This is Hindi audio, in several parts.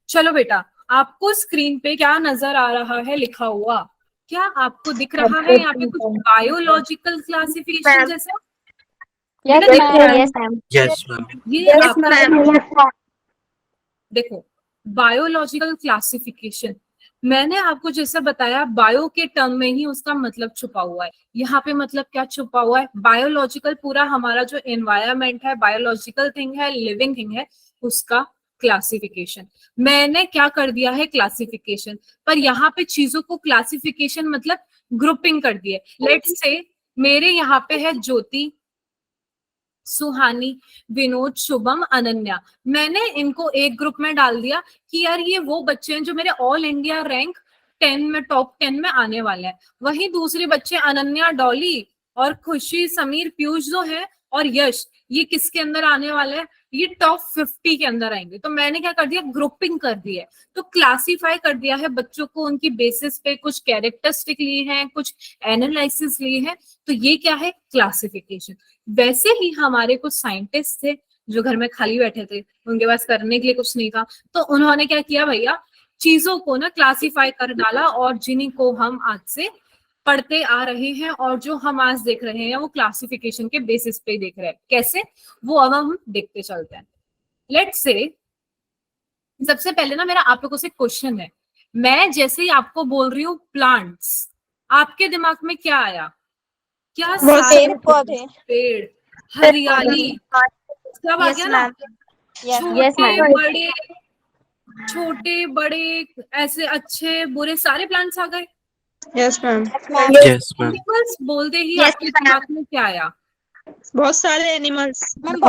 चलो बेटा, आपको स्क्रीन पे क्या नजर आ रहा है लिखा हुआ? क्या आपको दिख रहा है यहाँ पे कुछ बायोलॉजिकल क्लासिफिकेशन जैसा? बेटा दिख रहा है? Yes ma'am. Yes ma'am. ये आपका देखो, बायोलॉजिकल क्लासिफिकेशन मैंने आपको जैसा बताया, बायो के टर्म में ही उसका मतलब छुपा हुआ है। यहाँ पे मतलब क्या छुपा हुआ है? बायोलॉजिकल पूरा हमारा जो एनवायरमेंट है, बायोलॉजिकल थिंग है, लिविंग थिंग है, उसका क्लासिफिकेशन। मैंने क्या कर दिया है? क्लासिफिकेशन। पर यहाँ पे चीजों को क्लासिफिकेशन मतलब ग्रुपिंग कर दिए। लेट्स से मेरे यहाँ पे है ज्योति, सुहानी, विनोद, शुभम, अनन्या। मैंने इनको एक ग्रुप में डाल दिया कि यार ये वो बच्चे हैं जो मेरे ऑल इंडिया रैंक 10 में, टॉप 10 में आने वाले हैं। वहीं दूसरे बच्चे अनन्या, डॉली और खुशी, समीर, पीयूष जो है और यश, ये किसके अंदर आने वाले हैं? ये टॉप 50 के अंदर आएंगे। तो मैंने क्या कर दिया? ग्रुपिंग कर दी है। तो क्लासीफाई कर दिया है बच्चों को, उनकी बेसिस पे कुछ कैरेक्टरिस्टिक लिए हैं, कुछ एनालिसिस लिए हैं। तो ये क्या है? क्लासिफिकेशन। वैसे ही हमारे कुछ साइंटिस्ट थे जो घर में खाली बैठे थे, उनके पास करने के लिए कुछ नहीं था, तो उन्होंने क्या किया भैया? चीजों को ना क्लासिफाई कर डाला, और जिन्हीं को हम आज से पढ़ते आ रहे हैं और जो हम आज देख रहे हैं वो क्लासिफिकेशन के बेसिस पे देख रहे हैं। कैसे? वो अब हम देखते चलते हैं। लेट्स से सबसे पहले ना मेरा आप लोगों से क्वेश्चन है। मैं जैसे ही आपको बोल रही हूँ प्लांट्स, आपके दिमाग में क्या आया? क्या? पेड़ पौधे, पेड़, हरियाली, सब आ गया ना? छोटे बड़े, छोटे बड़े, ऐसे अच्छे बुरे सारे प्लांट्स आ गए। Yes ma'am. Yes ma'am. Animals बोलते ही आपके दिमाग में क्या आया? बहुत सारे एनिमल्स। मैम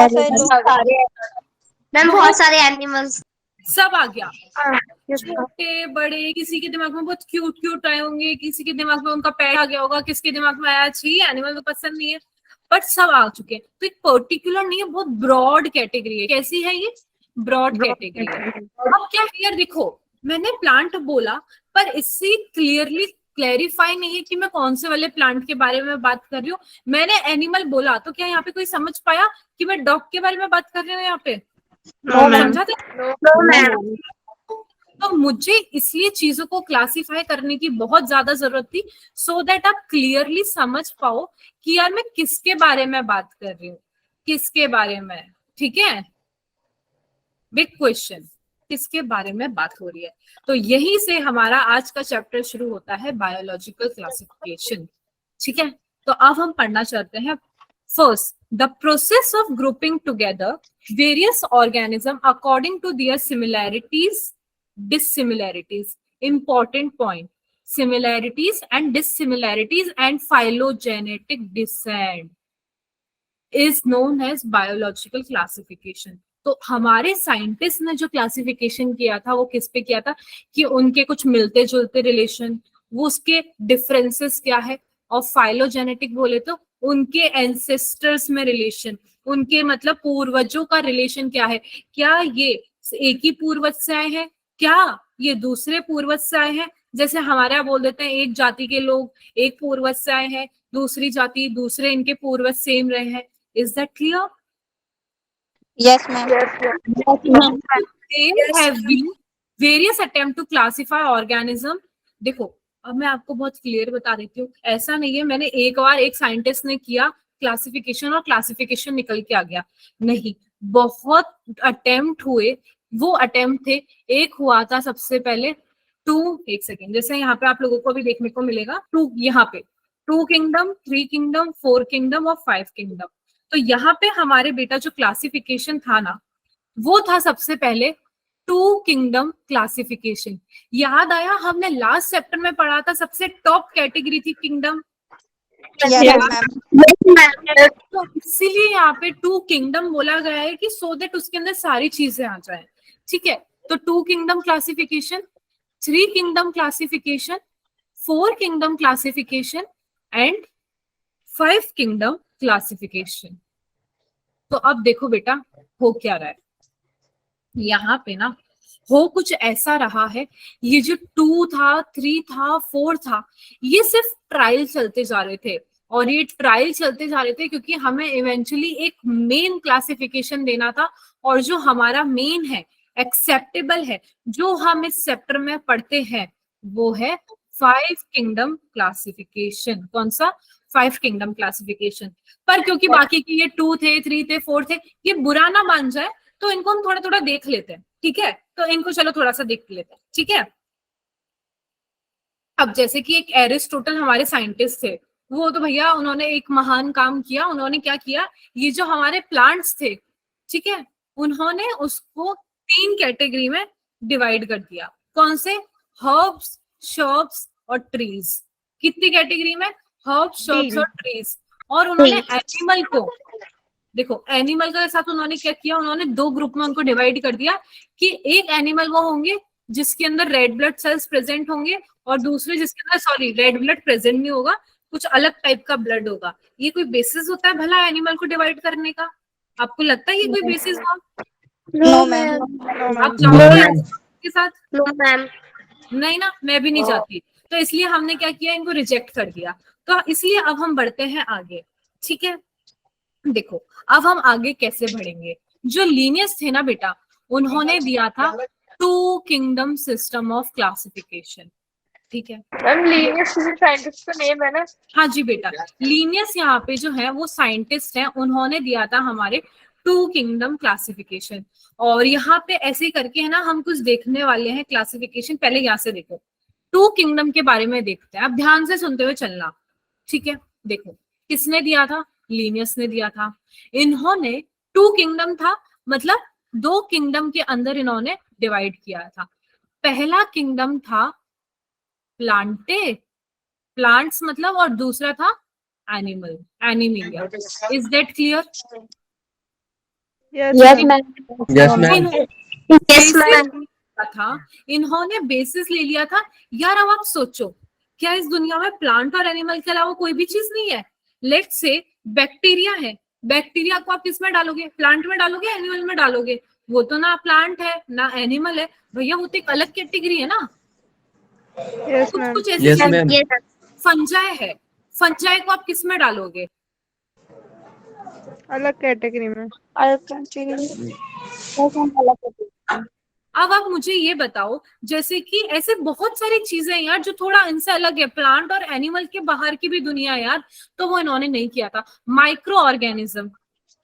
बहुत सारे एनिमल्स। सब आ गया। छोटे बड़े, किसी के दिमाग में बहुत क्यूट क्यूट आए होंगे, किसी के दिमाग में उनका पेट आ गया होगा, किसके दिमाग में आया छी एनिमल तो पसंद नहीं है, बट सब आ चुके हैं। तो एक पर्टिकुलर नहीं है, बहुत ब्रॉड कैटेगरी है। कैसी है ये? ब्रॉड कैटेगरी है। अब क्या है यार, देखो मैंने प्लांट बोला, पर इससे क्लियरली क्लैरिफाई नहीं है कि मैं कौन से वाले प्लांट के बारे में बात कर रही हूँ। मैंने एनिमल बोला, तो क्या यहाँ पे कोई समझ पाया कि मैं डॉग के बारे में बात कर रही हूँ यहाँ पे? समझा था? तो मुझे इसलिए चीजों को क्लासिफाई करने की बहुत ज्यादा जरूरत थी, सो दैट आप क्लियरली समझ पाओ कि यार मैं किसके बारे में बात कर रही हूँ, किसके बारे में। ठीक है? बिग क्वेश्चन, किसके बारे में बात हो रही है? तो यहीं से हमारा आज का चैप्टर शुरू होता है, बायोलॉजिकल क्लासिफिकेशन। ठीक है? तो अब हम पढ़ना चाहते हैं। First, the process of grouping together various organism according to their similarities, dissimilarities. Important point: similarities and dissimilarities and phylogenetic descent is known as biological classification. तो हमारे साइंटिस्ट ने जो क्लासिफिकेशन किया था वो किस पे किया था? कि उनके कुछ मिलते जुलते रिलेशन, वो उसके डिफरेंसेस क्या है, और फाइलोजेनेटिक बोले तो उनके एंसेस्टर्स में रिलेशन, उनके मतलब पूर्वजों का रिलेशन क्या है। क्या ये एक ही पूर्वज से आए हैं, क्या ये दूसरे पूर्वज से आए हैं? जैसे हमारे यहाँ बोल देते हैं एक जाति के लोग एक पूर्वज से आए हैं, दूसरी जाति दूसरे इनके पूर्वज सेम रहे हैं। Is that clear? Yes ma'am. There have been various attempt to classify organism. देखो अब मैं आपको बहुत क्लियर बता देती हूँ, ऐसा नहीं है मैंने एक बार एक साइंटिस्ट ने किया क्लासिफिकेशन और क्लासिफिकेशन निकल के आ गया, नहीं। बहुत अटेम्प्ट हुए। वो अटेम्प्ट थे, एक हुआ था सबसे पहले एक सेकेंड, जैसे यहाँ पे आप लोगों को भी देखने को मिलेगा यहाँ पे 2 किंगडम, 3 किंगडम, 4 किंगडम और 5 किंगडम। तो यहाँ पे हमारे बेटा जो क्लासिफिकेशन था ना, वो था सबसे पहले 2 किंगडम क्लासिफिकेशन। याद आया? हमने लास्ट चैप्टर में पढ़ा था सबसे टॉप कैटेगरी थी किंगडम। तो इसीलिए यहाँ पे 2 किंगडम बोला गया है कि सो दैट उसके अंदर सारी चीजें आ जाए। ठीक है? तो 2 kingdom classification, 3 kingdom classification, 4 kingdom classification and 5 kingdom classification. तो अब देखो बेटा हो क्या रहा है यहाँ पे ना, हो कुछ ऐसा रहा है। ये जो 2 था, 3 था, 4 था, ये सिर्फ ट्रायल चलते जा रहे थे, और ये ट्रायल चलते जा रहे थे क्योंकि हमें इवेंचुअली एक मेन क्लासिफिकेशन देना था, और जो हमारा मेन है एक्सेप्टेबल है, जो हम इस चैप्टर में पढ़ते हैं वो है 5 किंगडम क्लासिफिकेशन। कौन सा? 5 किंगडम क्लासिफिकेशन। पर क्योंकि बाकी के ये 2 थे, 3 थे, 4 थे, ये बुरा ना मान जाए तो इनको हम थोड़ा थोड़ा देख लेते हैं, ठीक है? तो इनको चलो थोड़ा सा देख लेते हैं, ठीक है? अब जैसे कि एक एरिस्टोटल हमारे साइंटिस्ट थे, वो तो भैया उन्होंने एक महान काम किया। उन्होंने क्या किया, ये जो हमारे प्लांट्स थे, ठीक है, उन्होंने उसको 3 कैटेगरी में डिवाइड कर दिया। कौन से? हर्ब्स, शर्ब्स और ट्रीज। कितनी कैटेगरी में? हर्ब्स, शर्ब्स और ट्रीज। और उन्होंने एनिमल को, देखो एनिमल के साथ उन्होंने क्या किया, उन्होंने 2 ग्रुप में उनको डिवाइड कर दिया कि एक एनिमल वो होंगे जिसके अंदर रेड ब्लड सेल्स प्रेजेंट होंगे, और दूसरे जिसके अंदर, सॉरी, रेड ब्लड प्रेजेंट नहीं होगा, कुछ अलग टाइप का ब्लड होगा। ये कोई बेसिस होता है भला एनिमल को डिवाइड करने का? आपको लगता है ये कोई बेसिस हो? No ma'am. आप चाहोगे के साथ? No ma'am. नहीं ना, मैं भी नहीं चाहती। तो इसलिए हमने क्या किया, इनको रिजेक्ट कर दिया। तो इसलिए अब हम बढ़ते हैं आगे, ठीक है? देखो अब हम आगे कैसे बढ़ेंगे। जो लीनियस थे ना बेटा, उन्होंने दिया था 2 किंगडम सिस्टम ऑफ क्लासिफिकेशन, ठीक है? मैम लीनियस किसी साइंटिस्ट का नेम है ना? हाँ जी बेटा, लीनियस यहाँ पे जो है वो साइंटिस्ट हैं, उन्होंने दिया था हमारे 2 किंगडम क्लासिफिकेशन। और यहाँ पे ऐसे करके है ना, हम कुछ देखने वाले हैं क्लासिफिकेशन। पहले यहाँ से देखो, 2 किंगडम के बारे में देखते हैं। अब ध्यान से सुनते हुए चलना, ठीक है? देखो किसने दिया था? लीनियस ने दिया था। इन्होंने 2 किंगडम था, मतलब 2 किंगडम के अंदर इन्होंने डिवाइड किया था। पहला किंगडम था प्लांटे, प्लांट्स मतलब, और दूसरा था animal, Animalia. Is that clear? Yes ma'am. Yes ma'am. Yes ma'am. था, इन्होंने बेसिस ले लिया था। यार अब आप सोचो, क्या इस दुनिया में प्लांट और एनिमल के अलावा कोई भी चीज नहीं है? लेट्स से बैक्टीरिया है, बैक्टीरिया को आप किस में डालोगे? प्लांट में डालोगे, एनिमल में डालोगे? वो तो ना प्लांट है ना एनिमल है भैया, वो तो एक अलग कैटेगरी है ना। यस कुछ मैम। कुछ यस ऐसे मैम। फंजाई है, फंजाई को आप किस में डालोगे? अलग कैटेगरी में। अब आप मुझे ये बताओ, जैसे कि ऐसे बहुत सारी चीजें यार जो थोड़ा इनसे अलग है, प्लांट और एनिमल के बाहर की भी दुनिया है यार, तो वो इन्होंने नहीं किया था। माइक्रो ऑर्गेनिज्म,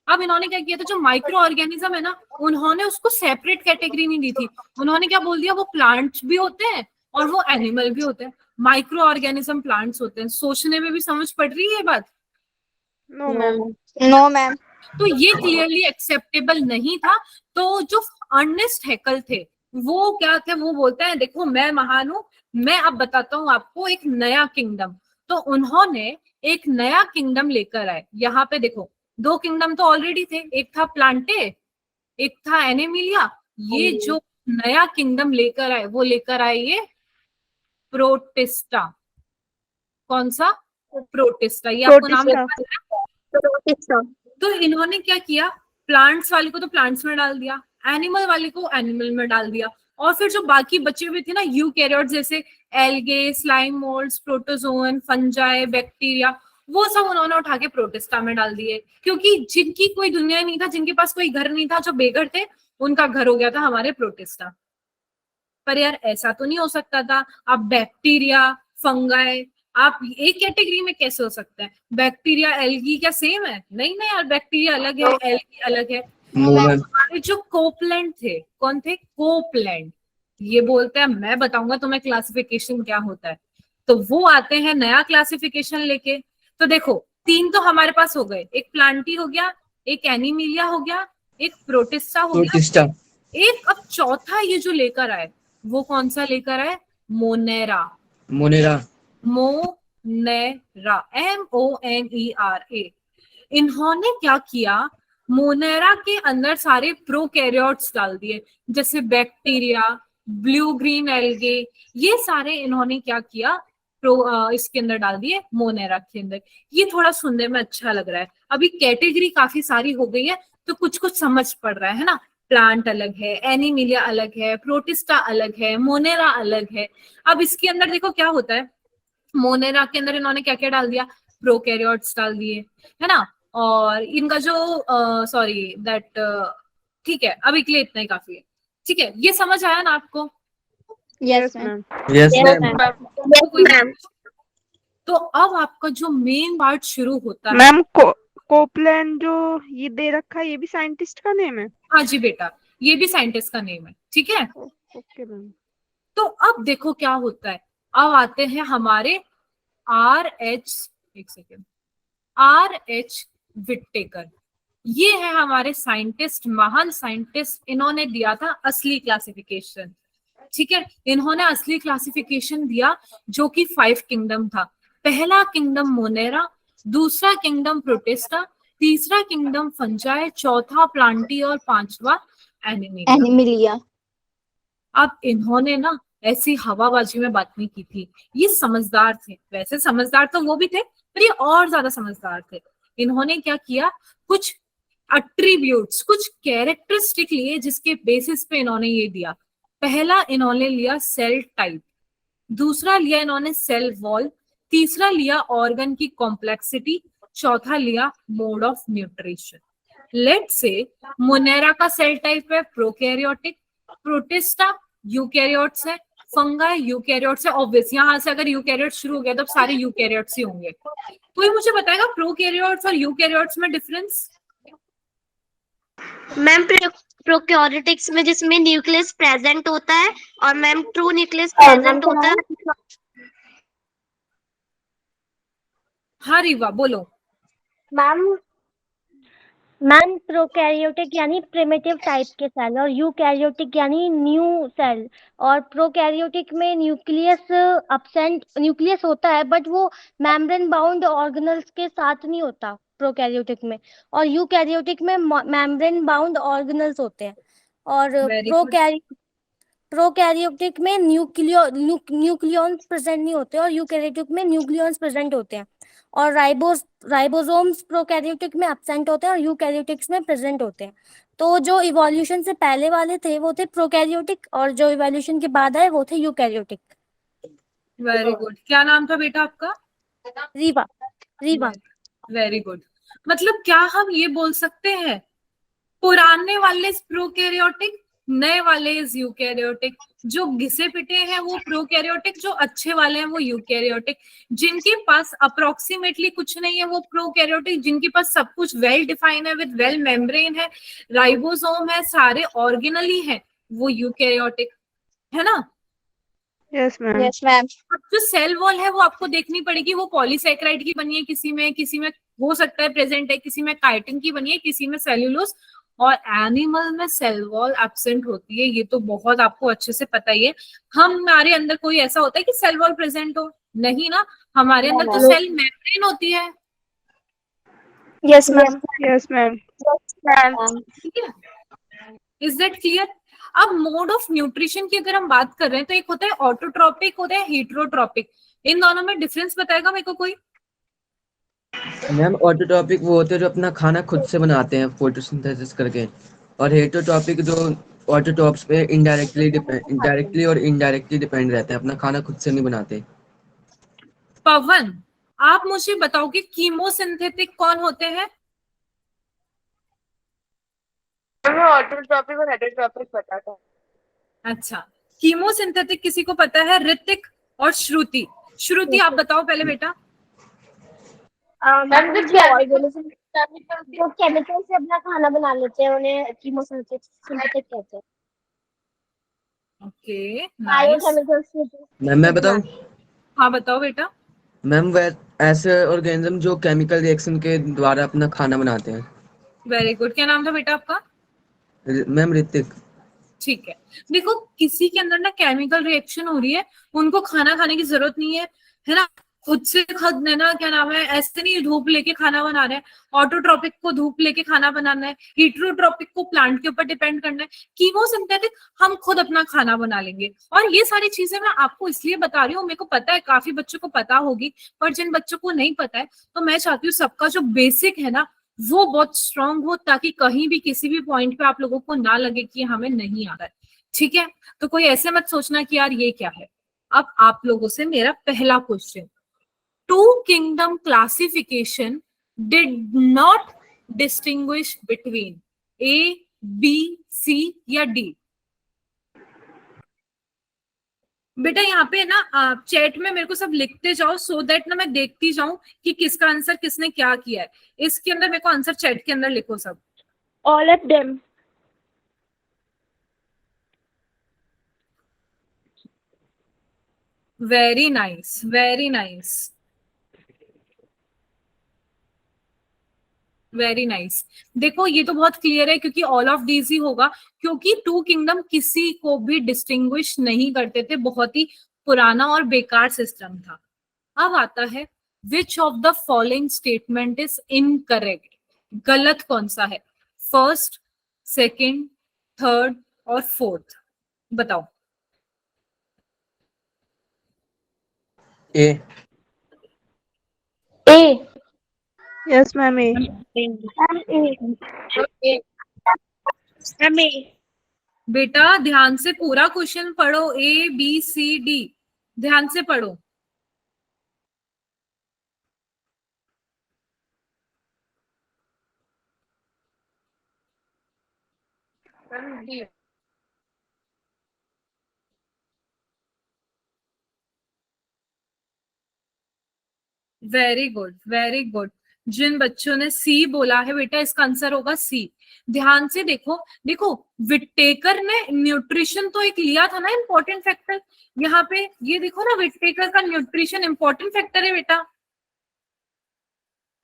अब इन्होंने क्या किया था, जो माइक्रो ऑर्गेनिज्म है ना, उन्होंने उसको सेपरेट कैटेगरी नहीं दी थी। उन्होंने क्या बोल दिया, वो प्लांट्स भी होते हैं और वो एनिमल भी होते हैं। माइक्रो ऑर्गेनिज्म प्लांट्स होते हैं। सोचने में भी समझ पड़ रही है ये बात? No ma'am. No ma'am. तो ये क्लियरली एक्सेप्टेबल नहीं था। तो जो अर्नेस्ट हैकल थे, वो क्या थे, वो बोलते हैं देखो मैं महान हूं, मैं अब बताता हूं आपको एक नया किंगडम। तो उन्होंने एक नया किंगडम लेकर आए। यहाँ पे देखो 2 किंगडम तो ऑलरेडी थे, एक था प्लांटे, एक था एनिमिलिया। ये जो नया किंगडम लेकर आए, वो लेकर आए ये प्रोटिस्टा। कौन सा? प्रोटिस्टा। ये आपको नाम प्रोटिस्टा। तो इन्होंने क्या किया, प्लांट्स वाले को तो प्लांट्स में डाल दिया, एनिमल वाले को एनिमल में डाल दिया, और फिर जो बाकी बचे हुए थे ना यूकैरियोट्स, जैसे algae, slime moulds, protozoan, fungi, bacteria, वो सब उन्होंने उठा के प्रोटिस्टा में डाल दिए। क्योंकि जिनकी कोई दुनिया नहीं था, जिनके पास कोई घर नहीं था, जो बेघर थे, उनका घर हो गया था हमारे प्रोटिस्टा। पर यार ऐसा तो नहीं हो सकता था। अब बैक्टीरिया, फंगाई, आप एक कैटेगरी में कैसे हो सकता है? बैक्टीरिया एल्गी क्या सेम है? नहीं ना यार, बैक्टीरिया अलग है, एल्गी अलग है। हमारे जो कोपलैंड थे, कौन थे? कोपलैंड। ये बोलते हैं मैं बताऊंगा तुम्हें क्लासिफिकेशन क्या होता है। तो वो आते हैं नया क्लासिफिकेशन लेके। तो देखो 3 तो हमारे पास हो गए, एक प्लांटी हो गया, एक एनिमिलिया हो गया, एक प्रोटिस्टा हो गया, प्रोटिस्टा। एक अब चौथा ये जो लेकर आए, वो कौन सा लेकर आए? मोनेरा। मोनेरा। Monera, MONERA। इन्होंने क्या किया, मोनेरा के अंदर सारे प्रोकैरियोट्स डाल दिए, जैसे बैक्टीरिया, ब्लू ग्रीन एल्गे, ये सारे इन्होंने क्या किया, इसके अंदर डाल दिए, मोनेरा के अंदर। ये थोड़ा सुनने में अच्छा लग रहा है। अभी कैटेगरी काफी सारी हो गई है, तो कुछ कुछ समझ पड़ रहा है ना। प्लांट अलग है, एनिमिलिया अलग है, प्रोटिस्टा अलग है, मोनेरा अलग है। अब इसके अंदर देखो क्या होता है, मोनेरा के अंदर इन्होंने क्या क्या डाल दिया, प्रोकैरियोट्स डाल दिए, है ना। और इनका जो सॉरी दैट ठीक है, अभी के लिए इतना ही काफी है। ठीक है, ये समझ आया ना आपको? Yes, Yes, ma'am. ma'am. Yes Yes, ma'am ma'am. तो कोई तो अब आपका जो मेन पार्ट शुरू होता है। मैम कोपलैंड जो ये दे रखा है, ये भी साइंटिस्ट का नेम है? हाँ जी बेटा, ये भी साइंटिस्ट का नेम है, ठीक है। Okay ma'am. तो अब देखो क्या होता है, अब आते हैं हमारे RH, एक सेकेंड, RH विट्टेकर। ये है हमारे साइंटिस्ट, महान साइंटिस्ट। इन्होंने दिया था असली क्लासिफिकेशन, ठीक है। इन्होंने असली क्लासिफिकेशन दिया जो कि 5 किंगडम था। पहला किंगडम मोनेरा, दूसरा किंगडम प्रोटिस्टा, तीसरा किंगडम फंजाई, चौथा प्लांटी और पांचवा एनिमिलिया। Animalia. अब इन्होंने ना ऐसी हवाबाजी में बात नहीं की थी, ये समझदार थे। वैसे समझदार तो वो भी थे, पर ये और ज्यादा समझदार थे। इन्होंने क्या किया, कुछ अट्रीब्यूट्स, कुछ कैरेक्टरिस्टिक लिए जिसके बेसिस पे इन्होंने ये दिया। पहला इन्होंने लिया सेल टाइप, दूसरा लिया इन्होंने सेल वॉल, तीसरा लिया ऑर्गन की कॉम्प्लेक्सिटी, चौथा लिया mode of nutrition. Let's say Monera का सेल टाइप है प्रोकैरियोटिक, प्रोटिस्टा यूकैरियोट्स है, फंगाई यूकैरियोट्स है। ऑब्वियस यहाँ से अगर यूकैरियोट्स शुरू हो गया तो सारे यूकैरियोट्स ही होंगे। कोई मुझे बताएगा प्रोकैरियोट्स और यूकैरियोट्स में डिफरेंस? मैम प्रोकैरियोटिक्स में जिसमें न्यूक्लियस प्रेजेंट होता है और मैम ट्रू न्यूक्लियस प्रेजेंट होता है। हाँ रीवा बोलो। मैम प्रोकैरियोटिक यानी प्रिमिटिव टाइप के सेल और यूकैरियोटिक यानी न्यू सेल। और प्रोकैरियोटिक में न्यूक्लियस होता है बट वो मेम्ब्रेन बाउंड ऑर्गेनल्स के साथ नहीं होता प्रोकैरियोटिक में, और यूकैरियोटिक में मेम्ब्रेन बाउंड ऑर्गेनल्स होते हैं। और Very good. प्रोकैरियोटिक में न्यूक्लियॉन्स प्रेजेंट नहीं होते और यूकैरियोटिक में न्यूक्लियॉन्स प्रेजेंट होते हैं। और राइबोसोम्स प्रोकैरियोटिक में एब्सेंट होते हैं और यूकैरियोटिक्स में प्रेजेंट होते हैं। तो जो इवोल्यूशन से पहले वाले थे वो थे प्रोकैरियोटिक और जो इवोल्यूशन के बाद आए वो थे यूकैरियोटिक। Very good. क्या नाम था बेटा आपका? रीवा। रीवा। Very good. मतलब क्या हम ये बोल सकते हैं पुराने वाले प्रोकैरियोटिक, नए वाले यूकैरियोटिक, जो घिसे पिटे हैं वो प्रोकैरियोटिक, जो अच्छे वाले हैं वो यूकैरियोटिक, जिनके पास अप्रोक्सीमेटली कुछ नहीं है वो प्रोकैरियोटिक, जिनके पास सब कुछ वेल डिफाइन है, विद वेल मेम्ब्रेन है, राइबोसोम है, सारे ऑर्गेनली है, वो यूकैरियोटिक है ना। Yes ma'am. Yes, ma'am. अब जो सेल वॉल है वो आपको देखनी पड़ेगी, वो पॉलीसैकेराइड की बनी है, किसी में हो सकता है प्रेजेंट है, किसी में काइटिन की बनी है, किसी में सेल्यूलोज, और एनिमल में सेल वॉल एब्सेंट होती है। ये तो बहुत आपको अच्छे से पता ही है। हमारे अंदर कोई ऐसा होता है कि सेल वॉल प्रेजेंट हो? नहीं ना, हमारे अंदर तो सेल मेम्ब्रेन होती है, Yes, ma'am. Yes ma'am. ठीक है। Is that clear? अब मोड ऑफ न्यूट्रिशन की अगर हम बात कर रहे हैं तो एक होता है ऑटोट्रॉपिक, होता है हेटरोट्रॉपिक। इन दोनों में डिफरेंस बताएगा मेरे को कोई? मैम ऑटोट्रॉपिक वो होते हैं जो अपना खाना खुद से बनाते हैं फोटोसिंथेसिस करके, और हेटरोट्रॉपिक जो ऑटोट्रॉप्स पे डायरेक्टली और इनडायरेक्टली डिपेंड रहते हैं, अपना खाना खुद से नहीं बनाते। पवन, आप मुझे बताओ कि कीमोसिंथेटिक कौन होते हैं? ऑटोट्रॉपिक और हेटेरोट्रॉपिक पता था। अच्छा, कीमोसिंथेटिक किसी को पता है? ऋतिक और श्रुति। श्रुति आप बताओ पहले बेटा। जो केमिकल से अपना खाना बना लेते हैं उन्हें कीमोसिंथेटिक कहते हैं। Okay, nice. बायोकेमिकल्स। मैम मैं बताऊं? हाँ बताओ बेटा। मैम वह ऐसे ऑर्गेनिज्म जो केमिकल रिएक्शन के द्वारा अपना खाना बनाते हैं। Very good. क्या नाम था बेटा आपका? मैम ऋतिक। ठीक है। देखो, किसी के अंदर ना केमिकल रिएक्शन हो रही है, उनको खाना खाने की जरूरत नहीं है ना, खुद से खुद है ना, क्या नाम है, ऐसे नहीं धूप लेके खाना बना रहे हैं। ऑटोट्रॉपिक को धूप लेके खाना बनाना है, हीटरोट्रॉपिक को प्लांट के ऊपर डिपेंड करना है, कीमोसिंथेटिक हम खुद अपना खाना बना लेंगे। और ये सारी चीजें मैं आपको इसलिए बता रही हूँ, मेरे को पता है काफी बच्चों को पता होगी, पर जिन बच्चों को नहीं पता है तो मैं चाहती हूँ सबका जो बेसिक है ना वो बहुत स्ट्रांग हो, ताकि कहीं भी किसी भी पॉइंट पे आप लोगों को ना लगे कि हमें नहीं आ रहा है। ठीक है, तो कोई ऐसे मत सोचना कि यार ये क्या है। अब आप लोगों से मेरा पहला question, two kingdom classification did not distinguish between A, B, C या D? बेटा यहाँ पे ना आप चैट में मेरे को सब लिखते जाओ सो दैट ना मैं देखती जाऊं कि किसका आंसर किसने क्या किया है। इसके अंदर मेरे को आंसर चैट के अंदर लिखो सब। All of them. Very nice, very nice, very nice. देखो ये तो बहुत क्लियर है क्योंकि ऑल ऑफ दीज ही होगा, क्योंकि टू किंगडम किसी को भी डिस्टिंग्विश नहीं करते थे, बहुत ही पुराना और बेकार सिस्टम था। अब आता है which of the following statement is incorrect, गलत कौन सा है? फर्स्ट, सेकंड, थर्ड और फोर्थ, बताओ। ए। A. Yes ma'am A. I'm A. बेटा ध्यान से पूरा क्वेश्चन पढ़ो, ए बी सी डी, ध्यान से पढ़ो। Very good, very good. जिन बच्चों ने सी बोला है बेटा इसका आंसर होगा सी। ध्यान से देखो, देखो विटेकर ने न्यूट्रिशन तो एक लिया था ना इंपॉर्टेंट फैक्टर, यहाँ पे ये देखो ना विटेकर का न्यूट्रिशन इंपॉर्टेंट फैक्टर है बेटा,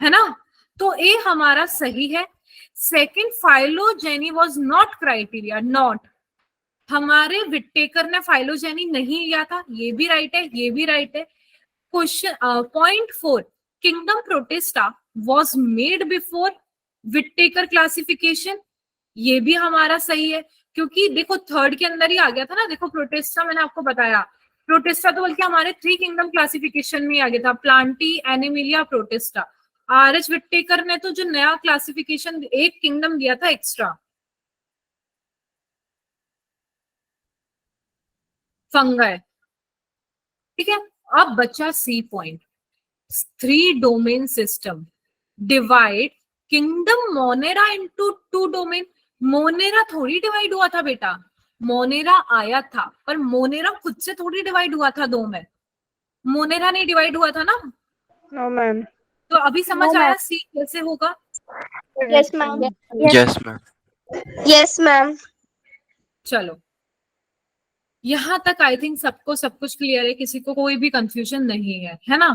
है ना? तो ए हमारा सही है। Second, phylogeny was not criteria, not. हमारे विटेकर ने फाइलोजेनी नहीं लिया था, ये भी राइट है, ये भी राइट है। Question point 4, kingdom protista was made before Whittaker classification, ये भी हमारा सही है क्योंकि देखो थर्ड के अंदर ही आ गया था ना। देखो प्रोटेस्टा मैंने आपको बताया, प्रोटेस्टा तो बल्कि हमारे 3 किंगडम क्लासिफिकेशन में आ गया था, plantae, animalia, protista. R H. Whittaker ने तो जो नया क्लासिफिकेशन एक किंगडम दिया था एक्स्ट्रा, फंगाई, ठीक है। अब बचा C point, 3 domain system divide kingdom monera into 2 domain. Monera थोड़ी डिवाइड हुआ था बेटा, मोनेरा आया था पर मोनेरा खुद से थोड़ी डिवाइड हुआ था 2 में, मोनेरा नहीं डिवाइड हुआ था ना। No ma'am. तो अभी समझ No, आया ma'am. सी कैसे होगा? Yes, ma'am. Yes, ma'am. Yes, ma'am. चलो यहां तक आई थिंक सबको सब कुछ क्लियर है, किसी को कोई भी कंफ्यूजन नहीं है ना?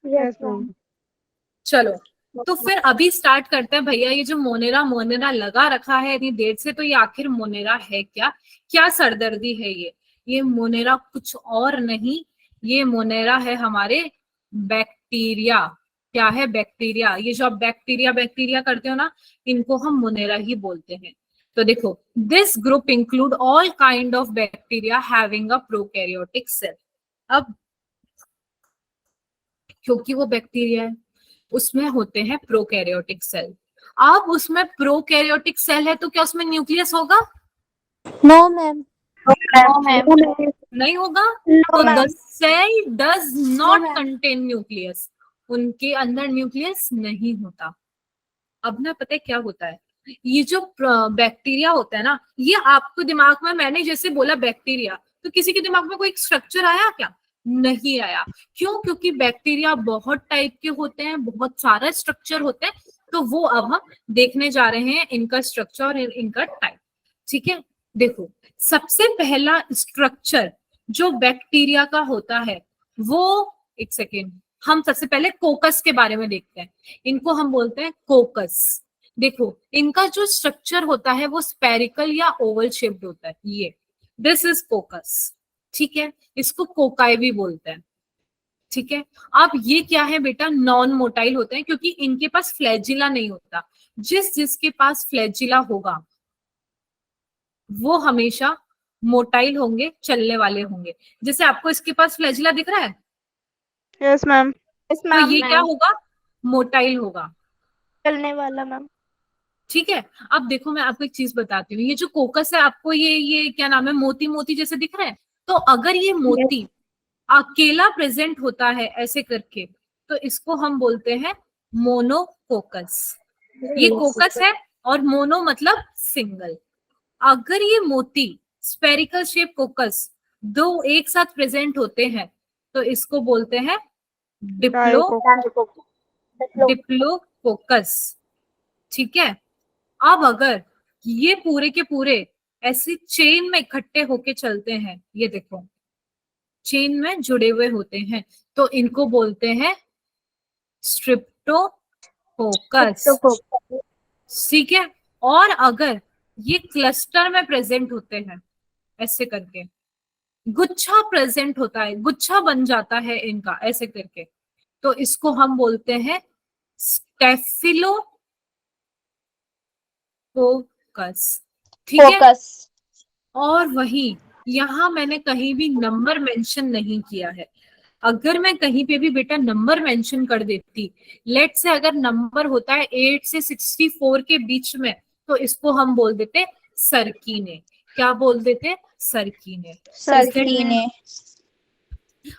Yes ma'am. चलो तो फिर अभी स्टार्ट करते हैं भैया। ये जो मोनेरा मोनेरा लगा रखा है इतनी देर से, तो ये आखिर मोनेरा है क्या? क्या सरदर्दी है ये मोनेरा कुछ और नहीं, ये मोनेरा है हमारे बैक्टीरिया। क्या है? बैक्टीरिया। ये जो आप बैक्टीरिया बैक्टीरिया करते हो ना, इनको हम मोनेरा ही बोलते हैं। तो देखो, this group include all kind of bacteria having a prokaryotic cell. अब क्योंकि वो बैक्टीरिया है उसमें होते हैं प्रोकैरियोटिक सेल। अब उसमें प्रोकैरियोटिक सेल है तो क्या उसमें न्यूक्लियस होगा? No, ma'am. नहीं होगा। तो the cell does not contain nucleus, उनके अंदर न्यूक्लियस नहीं होता। अब ना पता है क्या होता है, ये जो बैक्टीरिया होता है ना, ये आपको दिमाग में, मैंने जैसे बोला बैक्टीरिया, तो किसी के दिमाग में कोई स्ट्रक्चर आया क्या? नहीं आया। क्यों? क्योंकि बैक्टीरिया बहुत टाइप के होते हैं, बहुत सारा स्ट्रक्चर होते हैं, तो वो अब हम देखने जा रहे हैं इनका स्ट्रक्चर और इनका टाइप। ठीक है, देखो सबसे पहला स्ट्रक्चर जो बैक्टीरिया का होता है वो, एक सेकेंड, हम सबसे पहले कोकस के बारे में देखते हैं। इनको हम बोलते हैं कोकस। देखो इनका जो स्ट्रक्चर होता है वो स्पेरिकल या ओवल शेप्ड होता है। ये दिस इज कोकस, ठीक है, इसको कोकाई भी बोलते हैं। ठीक है, अब ये क्या है बेटा? नॉन मोटाइल होते हैं क्योंकि इनके पास फ्लैजिला नहीं होता। जिसके पास फ्लैजिला होगा वो हमेशा मोटाइल होंगे, चलने वाले होंगे। जैसे आपको इसके पास फ्लैजिला दिख रहा है, यस मैम। तो ये क्या होगा? मोटाइल होगा, चलने वाला मैम। ठीक है। अब देखो मैं आपको एक चीज बताती हूँ, ये जो कोकस है आपको ये क्या नाम है, मोती मोती जैसे दिख रहा है। तो अगर ये मोती अकेला प्रेजेंट होता है ऐसे करके, तो इसको हम बोलते हैं मोनोकोकस। ये कोकस है और मोनो मतलब सिंगल। अगर ये मोती स्पेरिकल शेप कोकस दो एक साथ प्रेजेंट होते हैं तो इसको बोलते हैं डिप्लोकोकस। ठीक है। अब अगर ये पूरे के पूरे ऐसी चेन में इकट्ठे होके चलते हैं, ये देखो चेन में जुड़े हुए होते हैं, तो इनको बोलते हैं स्ट्रिप्टोकोकस। ठीक है। और अगर ये क्लस्टर में प्रेजेंट होते हैं ऐसे करके, गुच्छा प्रेजेंट होता है, गुच्छा बन जाता है इनका ऐसे करके, तो इसको हम बोलते हैं स्टेफिलोकोकस। ठीक है। फोकस। और वही यहाँ मैंने कहीं भी नंबर मेंशन नहीं किया है। अगर मैं कहीं पे भी बेटा नंबर मेंशन कर देती, लेट से अगर नंबर होता है 8 से 64 के बीच में, तो इसको हम बोल देते सरकीने। क्या बोल देते? सरकीने। सरकीने।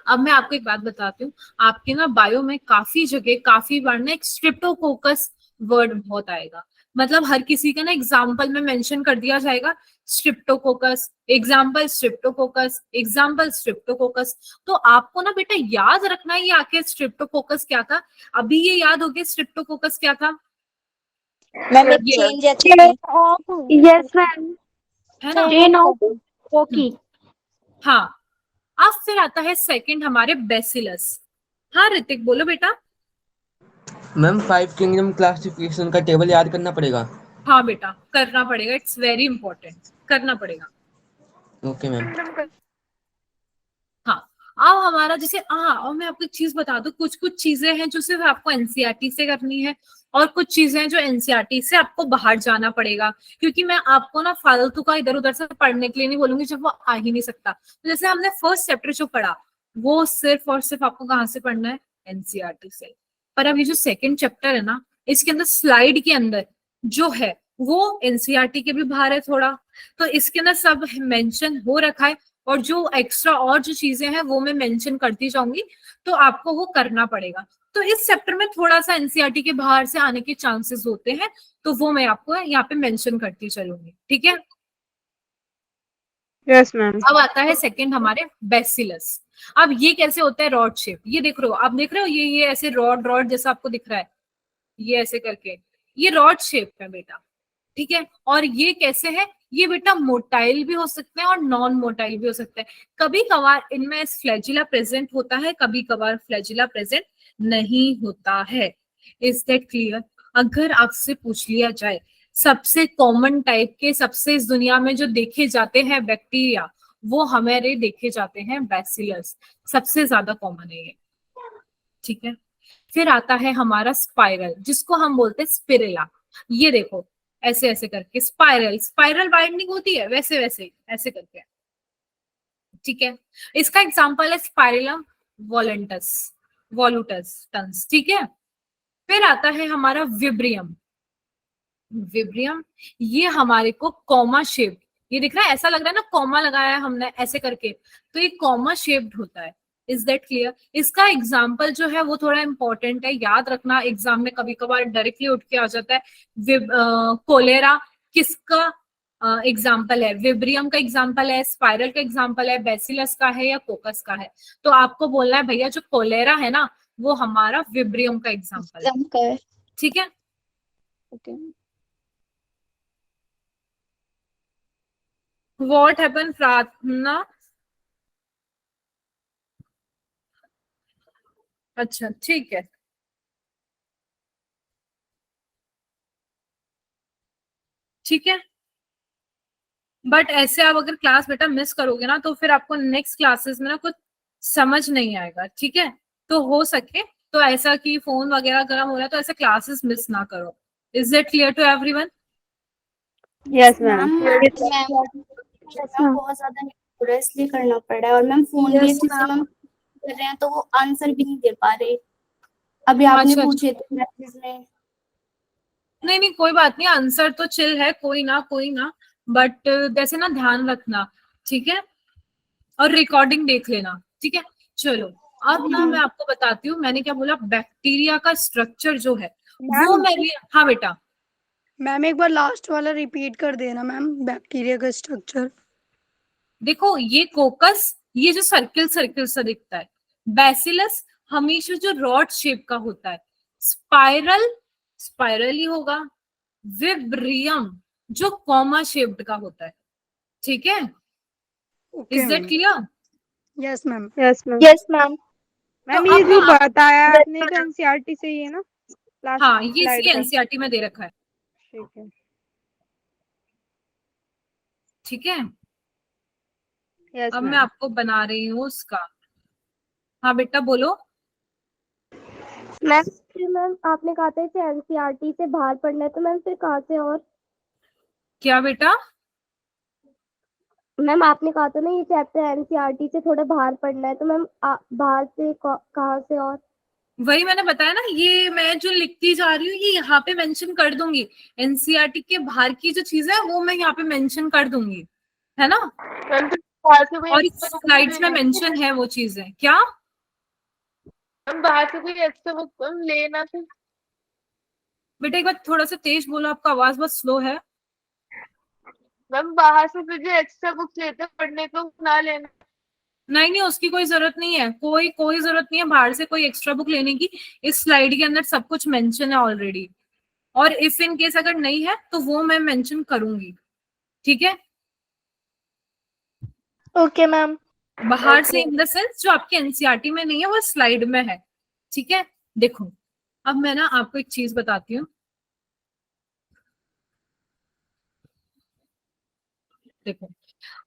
अब मैं आपको एक बात बताती हूँ, आपके ना बायो में काफी जगह काफी बार ना एक स्ट्रिप्टोकोकस वर्ड बहुत आएगा। मतलब हर किसी का ना एग्जाम्पल में मेंशन कर दिया जाएगा streptococcus, example streptococcus, example streptococcus. तो आपको ना बेटा याद रखना है ये आके स्ट्रिप्टोकोकस क्या था। अभी ये याद हो गया स्ट्रिप्टोकोकस क्या था, मैम एक चेंज यस मैम, है ना? चेन ऑफ कोकी। हाँ। अब फिर आता है सेकंड हमारे बेसिलस। हाँ ऋतिक बोलो बेटा। मैम 5 किंगडम क्लासिफिकेशन का टेबल याद करना पड़ेगा। हाँ बेटा करना पड़ेगा, इट्स वेरी इंपॉर्टेंट, करना पड़ेगा। Okay ma'am. हाँ। अब हमारा जैसे और मैं आपको एक चीज बता दूं, कुछ कुछ चीजें हैं जो सिर्फ आपको एनसीईआरटी से करनी है, और कुछ चीजें हैं जो एनसीईआरटी से आपको बाहर जाना पड़ेगा, क्योंकि मैं आपको ना फालतू का इधर उधर से पढ़ने के लिए नहीं बोलूंगी जब वो आ ही नहीं सकता। तो जैसे हमने फर्स्ट चैप्टर जो पढ़ा वो सिर्फ और सिर्फ आपको कहाँ से पढ़ना है? एनसीईआरटी से। पर अब ये जो सेकंड चैप्टर है ना, इसके अंदर स्लाइड के अंदर जो है वो एनसीईआरटी के भी बाहर है थोड़ा, तो इसके अंदर सब मेंशन हो रखा है, और जो एक्स्ट्रा और जो चीजें हैं वो मैं मेंशन करती जाऊंगी, तो आपको वो करना पड़ेगा। तो इस चैप्टर में थोड़ा सा एनसीईआरटी के बाहर से आने के चांसेस होते हैं, तो वो मैं आपको यहाँ पे मेंशन करती चलूंगी। ठीक है। Yes ma'am. अब आता है सेकंड हमारे बेसिलस। अब ये कैसे होता है? Rod shape. ये देख रहे हो, आप देख रहे हो ये ऐसे रॉड रॉड जैसा आपको दिख रहा है, ये ऐसे करके, ये रॉड शेप है बेटा। ठीक है। और ये कैसे है? ये बेटा मोटाइल भी हो सकते हैं और नॉन मोटाइल भी हो सकते हैं। कभी कभार इनमें फ्लैजिला प्रेजेंट होता है, कभी कभार फ्लैजिला प्रेजेंट नहीं होता है। Is that clear? अगर आपसे पूछ लिया जाए सबसे कॉमन टाइप के, सबसे इस दुनिया में जो देखे जाते हैं बैक्टीरिया, वो हमारे देखे जाते हैं बैसिलस, सबसे ज्यादा कॉमन है ये। ठीक है। फिर आता है हमारा स्पाइरल, जिसको हम बोलते हैं स्पिरेला। ये देखो ऐसे ऐसे करके स्पाइरल, स्पाइरल बाइंडिंग होती है वैसे वैसे ऐसे करके। ठीक है। इसका एग्जांपल है स्पाइरलम वॉलंटस, वॉलुटस टंस। ठीक है। फिर आता है हमारा विब्रियम। विब्रियम ये हमारे को कॉमा शेप्ड, ये दिख रहा है, ऐसा लग रहा है ना कॉमा लगाया है हमने ऐसे करके, तो ये कॉमा शेप्ड होता है। Is that clear? इसका एग्जाम्पल जो है वो थोड़ा इंपॉर्टेंट है, याद रखना, एग्जाम में कभी कभार डायरेक्टली उठ के आ जाता है। कोलेरा किसका एग्जाम्पल है? विब्रियम का एग्जाम्पल है, स्पाइरल का एग्जाम्पल है, बेसिलस का है या कोकस का है? तो आपको बोलना है भैया जो कोलेरा है ना वो हमारा विब्रियम का एग्जाम्पल है। ठीक है। What happened, प्रार्थना? अच्छा ठीक है। ठीक है। बट ऐसे आप अगर क्लास बेटा मिस करोगे ना, तो फिर आपको नेक्स्ट क्लासेस में ना कुछ समझ नहीं आएगा। ठीक है। तो हो सके तो ऐसा कि फोन वगैरह गर्म हो रहा है तो ऐसे क्लासेस मिस ना करो। Is it clear to everyone? Yes ma'am. बहुत ज्यादा हो रहा है इसलिए करना पड़ रहा है, और मैम फोन भी अच्छे से मैम कर रहे हैं तो वो आंसर भी नहीं दे पा रहे। अभी आपने अच्छा, पूछे थे मैसेज में। नहीं नहीं कोई बात नहीं, आंसर तो चिल है, कोई ना, बट जैसे ना ध्यान रखना। ठीक है। और रिकॉर्डिंग देख लेना। ठीक है। चलो अब ना मैं आपको बताती हूँ, मैंने क्या बोला, बैक्टीरिया का स्ट्रक्चर जो है वो मैं भी। हाँ बेटा। मैम एक बार लास्ट वाला रिपीट कर देना मैम, बैक्टीरिया का स्ट्रक्चर। देखो ये कोकस, ये जो सर्किल सर्किल सा दिखता है, बैसिलस हमेशा जो रॉड शेप का होता है, स्पाइरल स्पाइरल ही होगा, विब्रियम जो कॉमा शेप्ड का होता है। ठीक है, okay is that clear? Yes ma'am. Yes ma'am. Yes ma'am. Ma'am तो ये अब जो मैं बताया आपने तो एनसीईआरटी से ही है ना, लास्ट हाँ, ये स्लाइड इसकी का? एनसीईआरटी में दे रखा है। ठीक है। ठीक है, यस अब मैं मैम। आपको बना रही हूँ उसका। हाँ बेटा बोलो। मैम फिर मैम आपने कहा था इसे एनसीईआरटी से बाहर पढ़ना है, तो मैम फिर कहाँ से? और क्या बेटा? मैम आपने कहा था ना ये चैप्टर एनसीईआरटी से थोड़ा बाहर पढ़ना है, तो मैम बाहर से कहाँ से? और वही मैंने बताया ना, ये मैं जो लिखती जा रही हूँ ये यहाँ पे मेंशन कर दूंगी। एनसीईआरटी के बाहर की जो चीजें है वो मैं यहाँ पे मेंशन कर दूंगी, है ना? बाहर से कोई और इस एक्स्ट्रा बुक स्लाइड्स में लेना मेंशन है वो चीजें। क्या हम बाहर से कोई एक्स्ट्रा बुक लेना थे? बेटा एक बार थोड़ा सा तेज बोलो, आपका आवाज बहुत स्लो है। मैम बाहर से फिर जो एक्स्ट्रा बुक लेते हैं पढ़ने को ना लेना। नहीं नहीं, उसकी कोई जरूरत नहीं है, कोई कोई जरूरत नहीं है बाहर से कोई एक्स्ट्रा बुक लेने की। इस स्लाइड के अंदर सब कुछ मेंशन है ऑलरेडी, और इफ इन केस अगर नहीं है तो वो मैं मेंशन करूंगी। ठीक है, ओके मैम। बाहर से इन द सेंस जो आपके एनसीईआरटी में नहीं है वो स्लाइड में है। ठीक है, देखो अब मैं ना आपको एक चीज बताती हूँ। देखो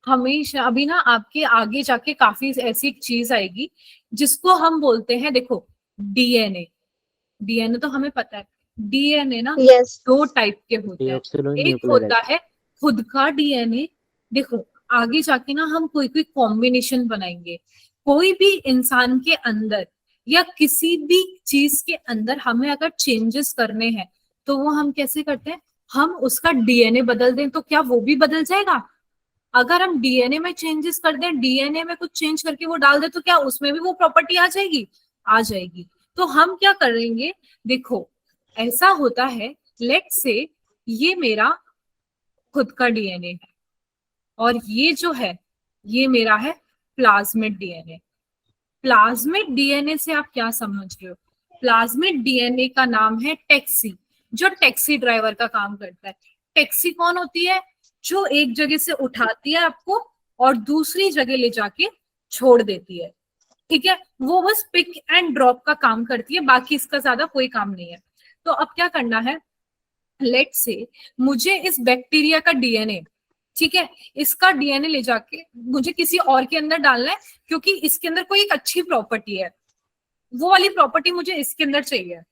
हमेशा अभी ना आपके आगे जाके काफी ऐसी एक चीज आएगी जिसको हम बोलते हैं, देखो डीएनए। डीएनए तो हमें पता है, डीएनए ना यस। दो टाइप के होते हैं। एक होता है खुद का डीएनए। देखो आगे जाके ना हम कोई कोई कॉम्बिनेशन बनाएंगे, कोई भी इंसान के अंदर या किसी भी चीज के अंदर हमें अगर चेंजेस करने हैं तो वो हम कैसे करते हैं, हम उसका डीएनए बदल दें तो क्या वो भी बदल जाएगा? अगर हम डीएनए में चेंजेस कर दें, डीएनए में कुछ चेंज करके वो डाल दे, तो क्या उसमें भी वो प्रॉपर्टी आ जाएगी? आ जाएगी। तो हम क्या करेंगे, देखो ऐसा होता है, लेट्स से ये मेरा खुद का डीएनए है और ये जो है ये मेरा है प्लाज्मिड डीएनए। प्लाज्मिड डीएनए से आप क्या समझ रहे हो? प्लाज्मिड डीएनए का नाम है टैक्सी, जो टैक्सी ड्राइवर का काम करता है। टैक्सी कौन होती है? जो एक जगह से उठाती है आपको और दूसरी जगह ले जाके छोड़ देती है। ठीक है, वो बस पिक एंड ड्रॉप का काम करती है, बाकी इसका ज्यादा कोई काम नहीं है। तो अब क्या करना है, लेट्स से मुझे इस बैक्टीरिया का डीएनए, ठीक है, इसका डीएनए ले जाके मुझे किसी और के अंदर डालना है, क्योंकि इसके अंदर कोई एक अच्छी प्रॉपर्टी है, वो वाली प्रॉपर्टी मुझे इसके अंदर चाहिए।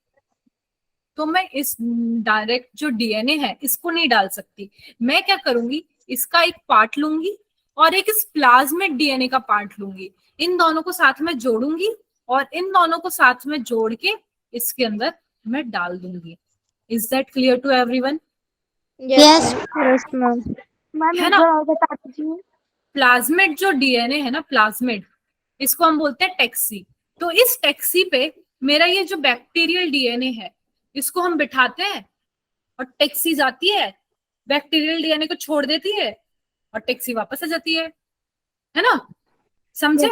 तो मैं इस डायरेक्ट जो डीएनए है इसको नहीं डाल सकती। मैं क्या करूंगी, इसका एक पार्ट लूंगी और एक इस प्लाज्मिड डीएनए का पार्ट लूंगी, इन दोनों को साथ में जोड़ूंगी और इन दोनों को साथ में जोड़ के इसके अंदर मैं डाल दूंगी। Is that clear to everyone? Yes. Yes ma'am. Ma'am है एक ना? बार और बता दीजिए। प्लाज्मिड जो डीएनए है ना, प्लाज्मिड, इसको हम बोलते हैं टैक्सी। तो इस टैक्सी पे मेरा ये जो बैक्टीरियल डीएनए है इसको हम बिठाते हैं और टैक्सी जाती है, बैक्टीरियल डीएनए को छोड़ देती है और टैक्सी वापस आ जाती है ना? समझे?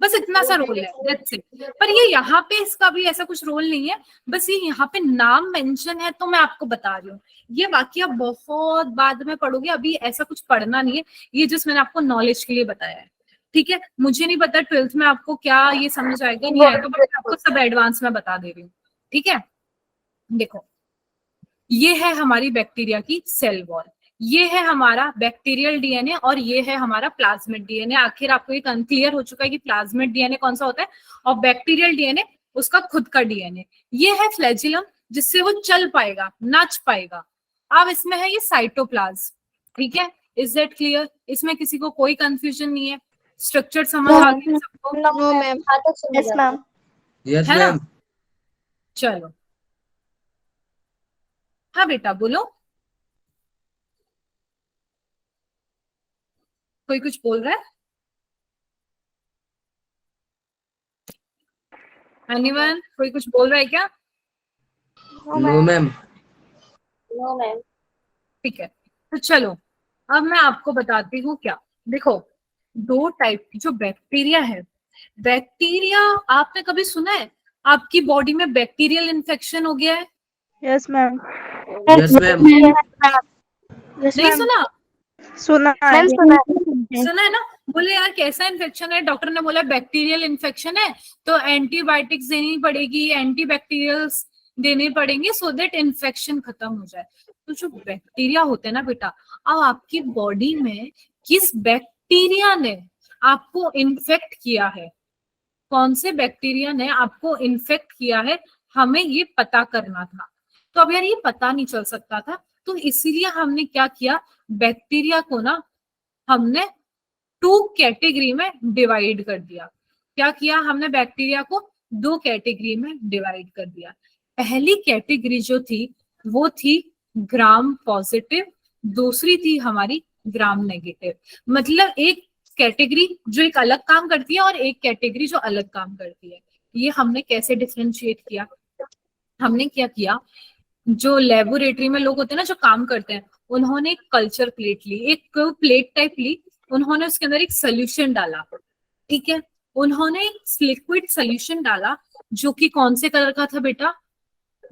बस इतना सा रोल है, that's it। पर ये यहाँ पे इसका भी ऐसा कुछ रोल नहीं है, बस ये यहाँ पे नाम मेंशन है तो मैं आपको बता रही हूँ। ये बाकी आप बहुत बाद में पढ़ोगे, अभी ऐसा कुछ पढ़ना नहीं है, ये जस्ट मैंने आपको नॉलेज के लिए बताया है। ठीक है, मुझे नहीं पता 12th में आपको क्या ये समझ आएगा नहीं आएगा, बट मैं आपको सब एडवांस में बता दे रही हूँ। ठीक है, देखो ये है हमारी बैक्टीरिया की सेल वॉल, ये है हमारा बैक्टीरियल डीएनए और ये है हमारा प्लाज्मिड डीएनए। आखिर आपको ये क्लियर हो चुका है कि प्लाज्मिड डीएनए कौन सा होता है और बैक्टीरियल डीएनए उसका खुद का डीएनए। ये है फ्लैजिलम जिससे वो चल पाएगा, नाच पाएगा। अब इसमें है ये साइटोप्लाज्म। ठीक है, इज दैट क्लियर? इसमें किसी को कोई कंफ्यूजन नहीं है, स्ट्रक्चर समझ आ गया सबको? No ma'am. Yes ma'am. Yes है ना? मैम। चलो हाँ बेटा बोलो, कोई कुछ बोल रहा है? एनीवन, कोई कुछ बोल रहा है क्या? No ma'am. No ma'am. ठीक है, तो चलो अब मैं आपको बताती हूँ क्या। देखो दो टाइप की जो बैक्टीरिया है, बैक्टीरिया आपने कभी सुना है आपकी बॉडी में बैक्टीरियल इन्फेक्शन हो गया है? Yes ma'am. Yes ma'am. नहीं सुना? सुना है। मैम सुना है। सुना है ना? बोले यार कैसा इन्फेक्शन है, डॉक्टर ने बोला बैक्टीरियल इन्फेक्शन है, तो एंटीबायोटिक्स देनी पड़ेगी, एंटीबैक्टीरियल्स देने पड़ेंगे सो दैट इन्फेक्शन खत्म हो जाए। तो जो बैक्टीरिया होते हैं ना बेटा, अब आपकी बॉडी में किस बैक्टीरिया ने आपको इन्फेक्ट किया है, कौन से बैक्टीरिया ने आपको इन्फेक्ट किया है, हमें ये पता करना था। तो अब यार ये पता नहीं चल सकता था, तो इसीलिए हमने क्या किया, बैक्टीरिया को ना हमने 2 कैटेगरी में डिवाइड कर दिया। क्या किया हमने, बैक्टीरिया को 2 कैटेगरी में डिवाइड कर दिया। पहली कैटेगरी जो थी वो थी ग्राम पॉजिटिव, दूसरी थी हमारी ग्राम नेगेटिव। मतलब एक कैटेगरी जो एक अलग काम करती है और एक कैटेगरी जो अलग काम करती है। ये हमने कैसे डिफरेंशिएट किया, हमने क्या किया, जो लेबोरेटरी में लोग होते हैं ना जो काम करते हैं, उन्होंने एक कल्चर प्लेट ली, एक प्लेट टाइप ली, उन्होंने उसके अंदर एक सोल्यूशन डाला, ठीक है, उन्होंने एक लिक्विड सोल्यूशन डाला जो कि कौन से कलर का था बेटा,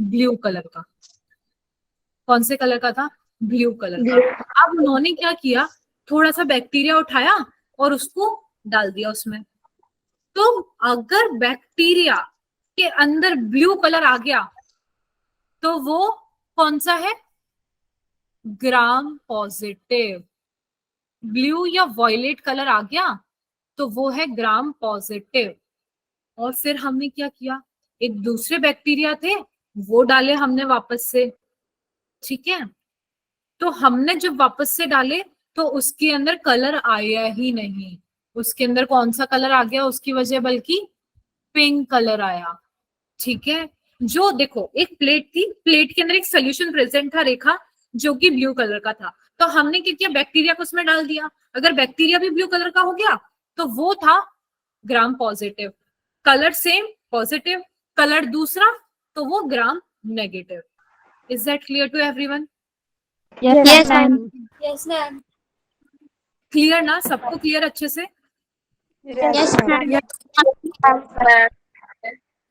ब्लू कलर का। कौन से कलर का था, ब्लू कलर का। अब उन्होंने क्या किया, थोड़ा सा बैक्टीरिया उठाया और उसको डाल दिया उसमें। तो अगर बैक्टीरिया के अंदर ब्लू कलर आ गया तो वो कौन सा है, ग्राम पॉजिटिव। ब्लू या वॉयलेट कलर आ गया तो वो है ग्राम पॉजिटिव। और फिर हमने क्या किया, एक दूसरे बैक्टीरिया थे वो डाले हमने वापस से, ठीक है। तो हमने जब वापस से डाले तो उसके अंदर कलर आया ही नहीं, उसके अंदर कौन सा कलर आ गया उसकी वजह, बल्कि पिंक कलर आया, ठीक है। जो देखो एक प्लेट थी, प्लेट के अंदर एक सोल्यूशन प्रेजेंट था रेखा, जो कि ब्लू कलर का था। तो हमने क्या किया, बैक्टीरिया को उसमें डाल दिया। अगर बैक्टीरिया भी ब्लू कलर का हो गया तो वो था gram positive, colour same positive, colour दूसरा तो वो gram negative. Is that clear to everyone? Yes ma'am. Yes ma'am. Clear ना, सबको क्लियर अच्छे से? Yes ma'am.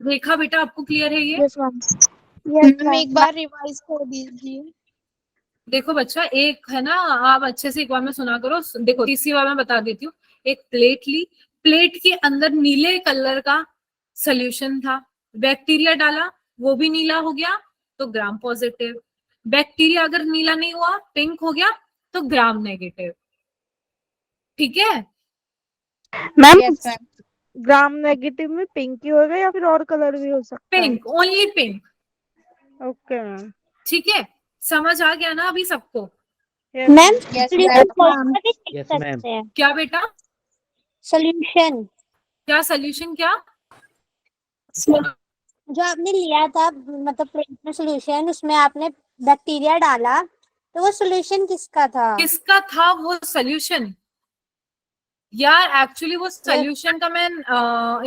रेखा बेटा आपको क्लियर है ये? मैम एक बार रिवाइज कर दीजिए। देखो बच्चा, एक है ना, आप अच्छे से एक बार में सुना करो। देखो तीसरी बार मैं बता देती हूँ। एक प्लेट ली, प्लेट के अंदर नीले कलर का सोल्यूशन था, बैक्टीरिया डाला वो भी नीला हो गया तो ग्राम पॉजिटिव। बैक्टीरिया अगर नीला नहीं हुआ, पिंक हो गया तो ग्राम नेगेटिव, ठीक है। मैम ग्राम नेगेटिव में पिंक ही होगा या फिर और कलर भी हो सकता है? Pink, only pink, okay ma'am. ठीक है। समझ आ गया ना अभी सबको? Ma'am Yes, yes ma'am. क्या बेटा, सोल्यूशन क्या सोल्यूशन, क्या? जो आपने लिया था, मतलब प्लेट में सोल्यूशन, उसमें आपने बैक्टीरिया डाला, तो वो सोल्यूशन किसका था? किसका था वो सोल्यूशन? यार एक्चुअली वो सोल्यूशन का मैं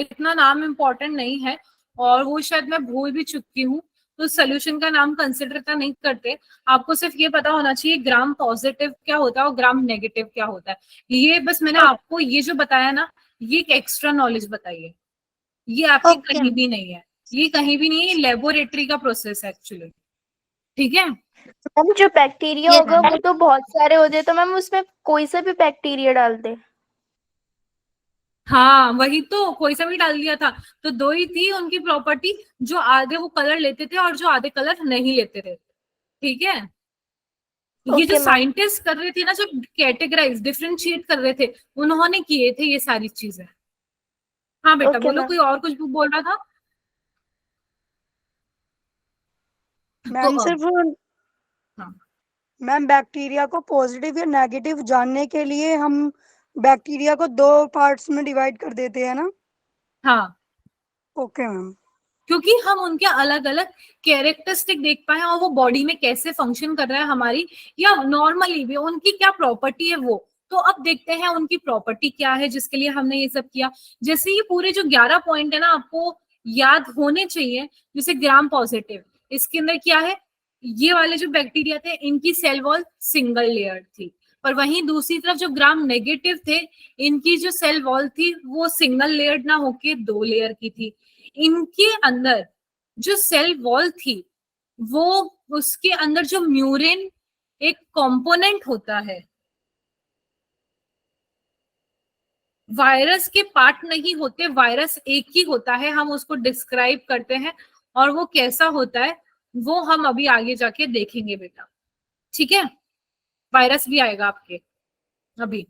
इतना नाम इम्पोर्टेंट नहीं है और वो शायद मैं भूल भी चुकी हूँ, तो सोल्यूशन का नाम कंसिडर इतना नहीं करते। आपको सिर्फ ये पता होना चाहिए ग्राम पॉजिटिव क्या होता है और ग्राम नेगेटिव क्या होता है। ये बस मैंने आपको ये जो बताया ना, ये एक एक्स्ट्रा नॉलेज बताइए, ये आपकी Okay. कहीं भी नहीं है, ये कहीं भी नहीं है, लेबोरेटरी का प्रोसेस है एक्चुअली, ठीक है। मैम जो बैक्टीरिया होगा वो तो बहुत सारे हो जाए, तो मैम उसमें कोई सा भी बैक्टीरिया डाल दे। हाँ वही तो, कोई सा भी डाल दिया था। तो दो ही थी उनकी प्रॉपर्टी, जो आधे वो कलर लेते थे और जो आधे कलर नहीं लेते थे, ठीक है। ये जो Okay, ma'am. साइंटिस्ट कर रहे थे ना, जो कैटेगराइज डिफरेंशिएट कर रहे थे, उन्होंने किए थे ये सारी चीजें। हाँ बेटा Okay, बोलो, ma'am. कोई और कुछ बोल रहा था? मैम तो, सिर्फ हाँ। मैम बैक्टीरिया को पॉजिटिव या नेगेटिव जानने के लिए हम बैक्टीरिया को 2 पार्ट्स में डिवाइड कर देते हैं ना? हाँ, ओके मैम। क्योंकि हम उनके अलग अलग कैरेक्टरिस्टिक देख पाए और वो बॉडी में कैसे फंक्शन कर रहा है हमारी, या नॉर्मली भी उनकी क्या प्रॉपर्टी है वो। तो अब देखते हैं उनकी प्रॉपर्टी क्या है जिसके लिए हमने ये सब किया। जैसे ये पूरे जो 11 पॉइंट है ना, आपको याद होने चाहिए। जैसे ग्राम पॉजिटिव, इसके अंदर क्या है, ये वाले जो बैक्टीरिया थे इनकी सेल वॉल सिंगल लेयर थी, पर वहीं दूसरी तरफ जो ग्राम नेगेटिव थे, इनकी जो सेल वॉल थी वो सिंगल लेयर्ड ना होके 2 लेयर की थी। इनके अंदर जो सेल वॉल थी वो, उसके अंदर जो म्यूरिन एक कंपोनेंट होता है, वायरस के पार्ट नहीं होते, वायरस एक ही होता है, हम उसको डिस्क्राइब करते हैं और वो कैसा होता है वो हम अभी आगे जाके देखेंगे बेटा, ठीक है। वायरस भी आएगा आपके अभी।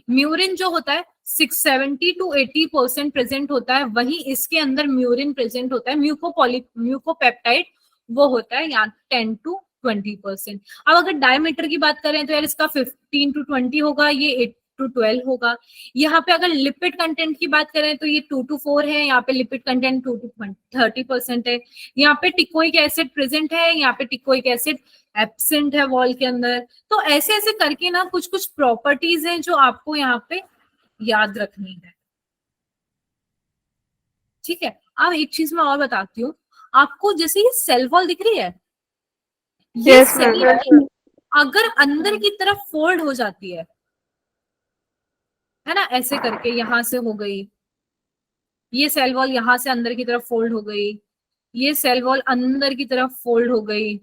म्यूरिन जो होता है 670 to 80% प्रेजेंट होता है, वही इसके अंदर म्यूरिन प्रेजेंट होता है। म्यूकोपेप्टाइड वो होता है यहाँ 10 to 20%। अब अगर डायमीटर की बात करें तो यार इसका 15 to 20 होगा, ये 8 to 12 होगा। यहाँ पे अगर लिपिड कंटेंट की बात करें तो ये 2 to 4 है, यहाँ पे लिपिड कंटेंट 2 to 30% है। यहाँ पे टिकोइक एसिड प्रेजेंट है, यहाँ पे टिकोइक एसिड एब्सेंट है वॉल के अंदर। तो ऐसे ऐसे करके ना कुछ कुछ प्रॉपर्टीज हैं जो आपको यहाँ पे याद रखनी है, ठीक है। अब एक चीज मैं और बताती हूँ आपको, जैसे ये सेल वॉल दिख रही है, ये Yes, ma'am. सेल वॉल अगर अंदर की तरफ फोल्ड हो जाती है ना, ऐसे करके यहां से हो गई, ये सेल वॉल यहां से अंदर की तरफ फोल्ड हो गई, ये सेल वॉल अंदर की तरफ फोल्ड हो गई,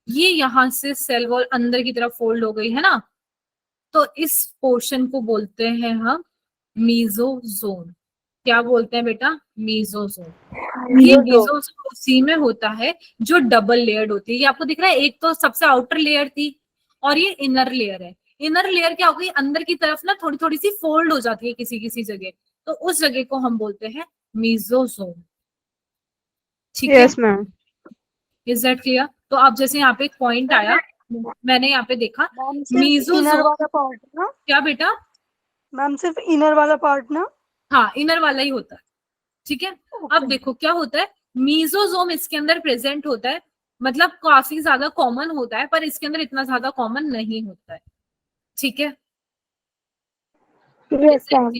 ये यहां से सेल वॉल अंदर की तरफ फोल्ड हो गई, है ना। तो इस पोर्शन को बोलते हैं हम मीजोजोम। क्या बोलते हैं बेटा? मीजोजोम। ये मीजोजोम उसी में होता है जो डबल लेयर्ड होती है। ये आपको दिख रहा है, एक तो सबसे आउटर लेयर थी और ये इनर लेयर है। इनर लेयर क्या होगी, अंदर की तरफ ना थोड़ी थोड़ी सी फोल्ड हो जाती है किसी किसी जगह, तो उस जगह को हम बोलते हैं मीजोजोम, ठीक है। Yes, ma'am. Is that clear? तो अब जैसे यहाँ पे एक पॉइंट आया, मैंने यहाँ पे देखा इनर मीजोजोम। वाला पार्ट ना क्या बेटा? मैम, सिर्फ इनर वाला पार्ट ना? हाँ, इनर वाला ही होता है, ठीक है। अब देखो क्या होता है, मीजोजोम इसके अंदर प्रेजेंट होता है, मतलब काफी ज्यादा कॉमन होता है, पर इसके अंदर इतना ज्यादा कॉमन नहीं होता है, ठीक है। Yes, ma'am.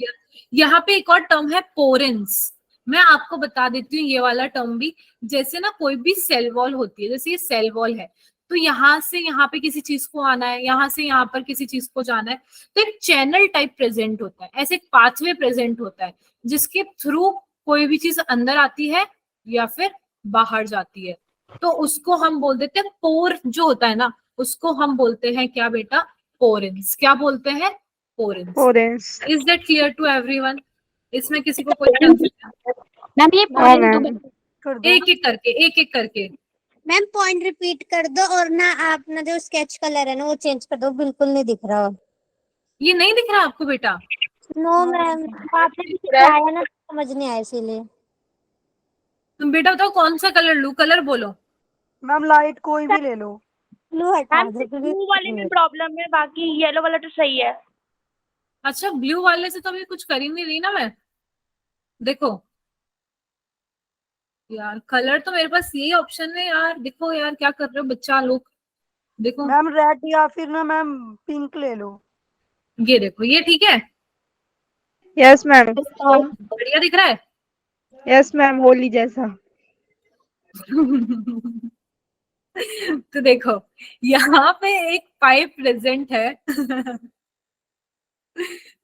यहाँ पे एक और टर्म है पोरेंस। मैं आपको बता देती हूँ ये वाला टर्म भी। जैसे ना कोई भी सेल वॉल होती है, जैसे ये सेल वॉल है, तो यहाँ से यहाँ पे किसी चीज को आना है, यहाँ से यहाँ पर किसी चीज को जाना है, तो एक चैनल टाइप प्रेजेंट होता है, ऐसे एक पाथवे प्रेजेंट होता है जिसके थ्रू कोई भी चीज अंदर आती है या फिर बाहर जाती है। तो उसको हम बोल देते हैं पोर, जो होता है ना उसको हम बोलते हैं क्या बेटा? पोरेंस। क्या बोलते हैं? पोरेंस। Orange. Is that clear to everyone? इसमें किसी को कोई कंफ्यूजन? मैम ये हाँ, मैम. कर दो। एक एक करके मैम पॉइंट रिपीट कर दो, और ना अपना जो स्केच कलर है ना वो चेंज कर दो, बिल्कुल नहीं दिख रहा। ये नहीं दिख रहा आपको बेटा? नो मैम, आपने भी सिखाया ना, समझ नहीं आया इसीलिए। तुम बेटा बताओ कौन सा कलर लूं? कलर बोलो। मैम लाइट कोई भी ले लो। ब्लू हटा मैम दो ब्लू वाले में प्रॉब्लम है, बाकी येलो वाला तो सही है. अच्छा, ब्लू वाले से तो अभी कुछ कर ही नहीं रही ना मैं। देखो यार, कलर तो मेरे पास यही ऑप्शन है यार। देखो यार क्या कर रहे हो बच्चा लोग, देखो मैम रेड या फिर ना मैम पिंक ले लो। ये देखो, ये ठीक है, Yes, ma'am. बढ़िया दिख रहा है। Yes, ma'am. होली जैसा. तो देखो यहाँ पे एक पाइप प्रेजेंट है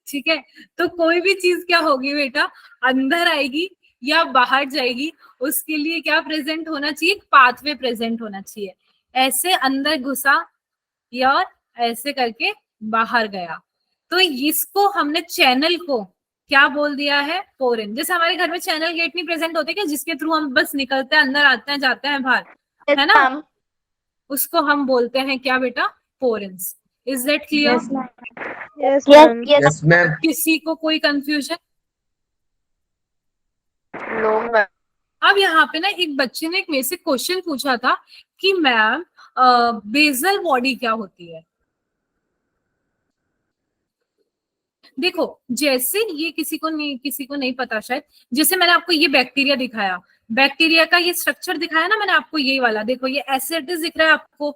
ठीक है। तो कोई भी चीज क्या होगी बेटा, अंदर आएगी या बाहर जाएगी, उसके लिए क्या प्रेजेंट होना चाहिए? पाथवे प्रेजेंट होना चाहिए। ऐसे अंदर घुसा या ऐसे करके बाहर गया, तो इसको हमने चैनल को क्या बोल दिया है? पोरेन। जैसे हमारे घर में चैनल गेट नहीं प्रेजेंट होते क्या, जिसके थ्रू हम बस निकलते हैं, अंदर आते हैं, जाते हैं बाहर, है ना? उसको हम बोलते हैं क्या बेटा? पोरेंस। Is that clear? Yes, ma'am. Yes ma'am. किसी को कोई कंफ्यूजन? No ma'am. अब यहाँ पे ना एक बच्चे ने एक मेरे से क्वेश्चन पूछा था कि मैम बेसल बॉडी क्या होती है? देखो जैसे ये किसी को नहीं पता शायद। जैसे मैंने आपको ये बैक्टीरिया दिखाया, बैक्टीरिया का ये स्ट्रक्चर दिखाया ना मैंने आपको, ये वाला देखो, ये एसिडिस दिख रहा है आपको,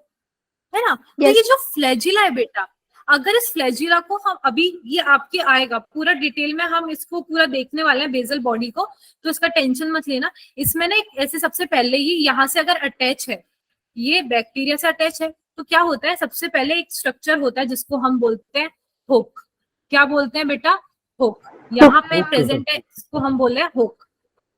है ना? तो ये जो फ्लैजिला है बेटा, अगर इस फ्लैजिला को हम अभी, ये आपके आएगा पूरा डिटेल में, हम इसको पूरा देखने वाले हैं बेसल बॉडी को, तो इसका टेंशन मत लेना। इसमें ना एक ऐसे सबसे पहले ही यहाँ से अगर अटैच है, ये बैक्टीरिया से अटैच है, तो क्या होता है, सबसे पहले एक स्ट्रक्चर होता है जिसको हम बोलते हैं हुक। क्या बोलते हैं बेटा? हुक। यहाँ पे प्रेजेंट है, इसको हम बोल रहे हैं हुक,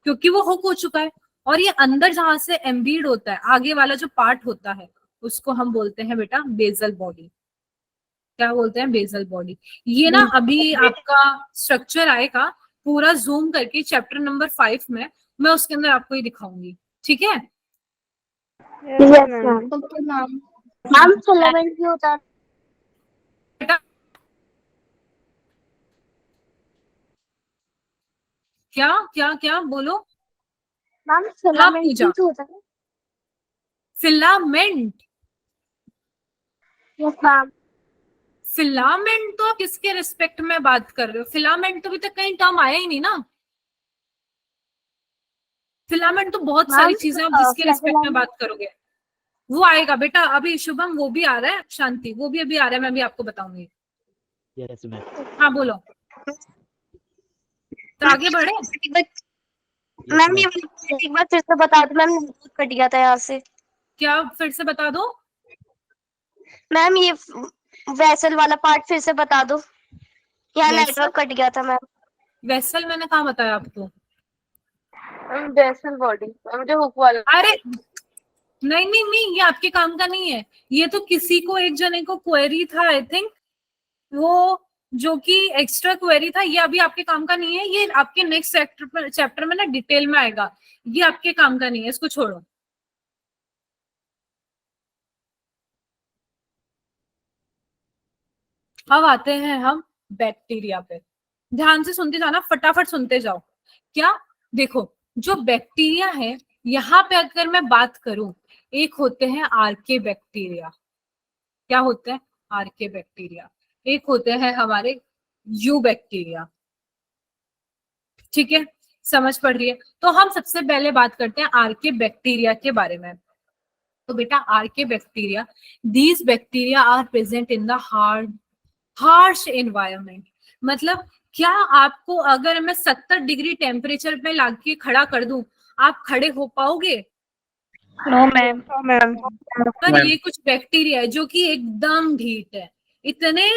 क्योंकि वो हुक हो चुका है। और ये अंदर जहां से एम्बीड होता है, आगे वाला जो पार्ट होता है, उसको हम बोलते हैं बेटा बेसल बॉडी। क्या बोलते हैं? Basal body. ये ना अभी आपका स्ट्रक्चर आएगा पूरा जूम करके चैप्टर नंबर 5 में, मैं उसके अंदर आपको ये दिखाऊंगी, ठीक है? Yes ma'am. Okay ma'am. Ma'am filament भी होता है। बेटा क्या क्या क्या बोलो? मैम फिलामेंट पूजा। भी तो होता है। फिलामेंट? Yes ma'am. फिलामेंट तो किसके रिस्पेक्ट में बात कर रहे हो? फिलामेंट तो अभी तक कहीं टर्म आया ही नहीं ना। फिलामेंट तो बहुत सारी चीजें आप जिसके रिस्पेक्ट में बात करोगे वो आएगा बेटा। अभी शुभम वो भी आ रहा है, शांति वो भी अभी आ रहा है, मैं भी आपको बताऊंगी। Yes ma'am. हाँ बोलो, तो आगे बढ़े। मैम ये एक बार फिर से बता दो मैम, कट गया था यहाँ से। क्या फिर से बता दो? मैम ये वेसल वाला पार्ट फिर से बता दो, यहाँ Vessel? नेटवर्क कट गया था मैम। वेसल मैंने कहाँ बताया आपको? बेसल बॉडी मैम, जो हुक वाला। अरे नहीं नहीं नहीं, ये आपके काम का नहीं है। ये तो किसी को एक जने को क्वेरी था, आई थिंक वो, जो कि एक्स्ट्रा क्वेरी था। ये अभी आपके काम का नहीं है, ये आपके नेक्स्ट चैप्टर में ना डिटेल में आएगा। ये आपके काम का नहीं है, इसको छोड़ो। अब आते हैं हम बैक्टीरिया पे। ध्यान से सुनते जाना, फटाफट सुनते जाओ। क्या? देखो, जो बैक्टीरिया है, यहाँ पे अगर मैं बात करूं, एक होते हैं आर्के बैक्टीरिया। क्या होते हैं? आर्के बैक्टीरिया। एक होते हैं हमारे यू बैक्टीरिया। ठीक है, समझ पड़ रही है? तो हम सबसे पहले बात करते हैं आर्के बैक्टीरिया के बारे में। तो बेटा archaebacteria, these bacteria are present in the harsh environment. मतलब क्या आपको अगर मैं 70 डिग्री टेम्परेचर पे लाके खड़ा कर दूं, आप खड़े हो पाओगे? No ma'am. पर ये कुछ बैक्टीरिया है जो कि एकदम ढीठ है, इतने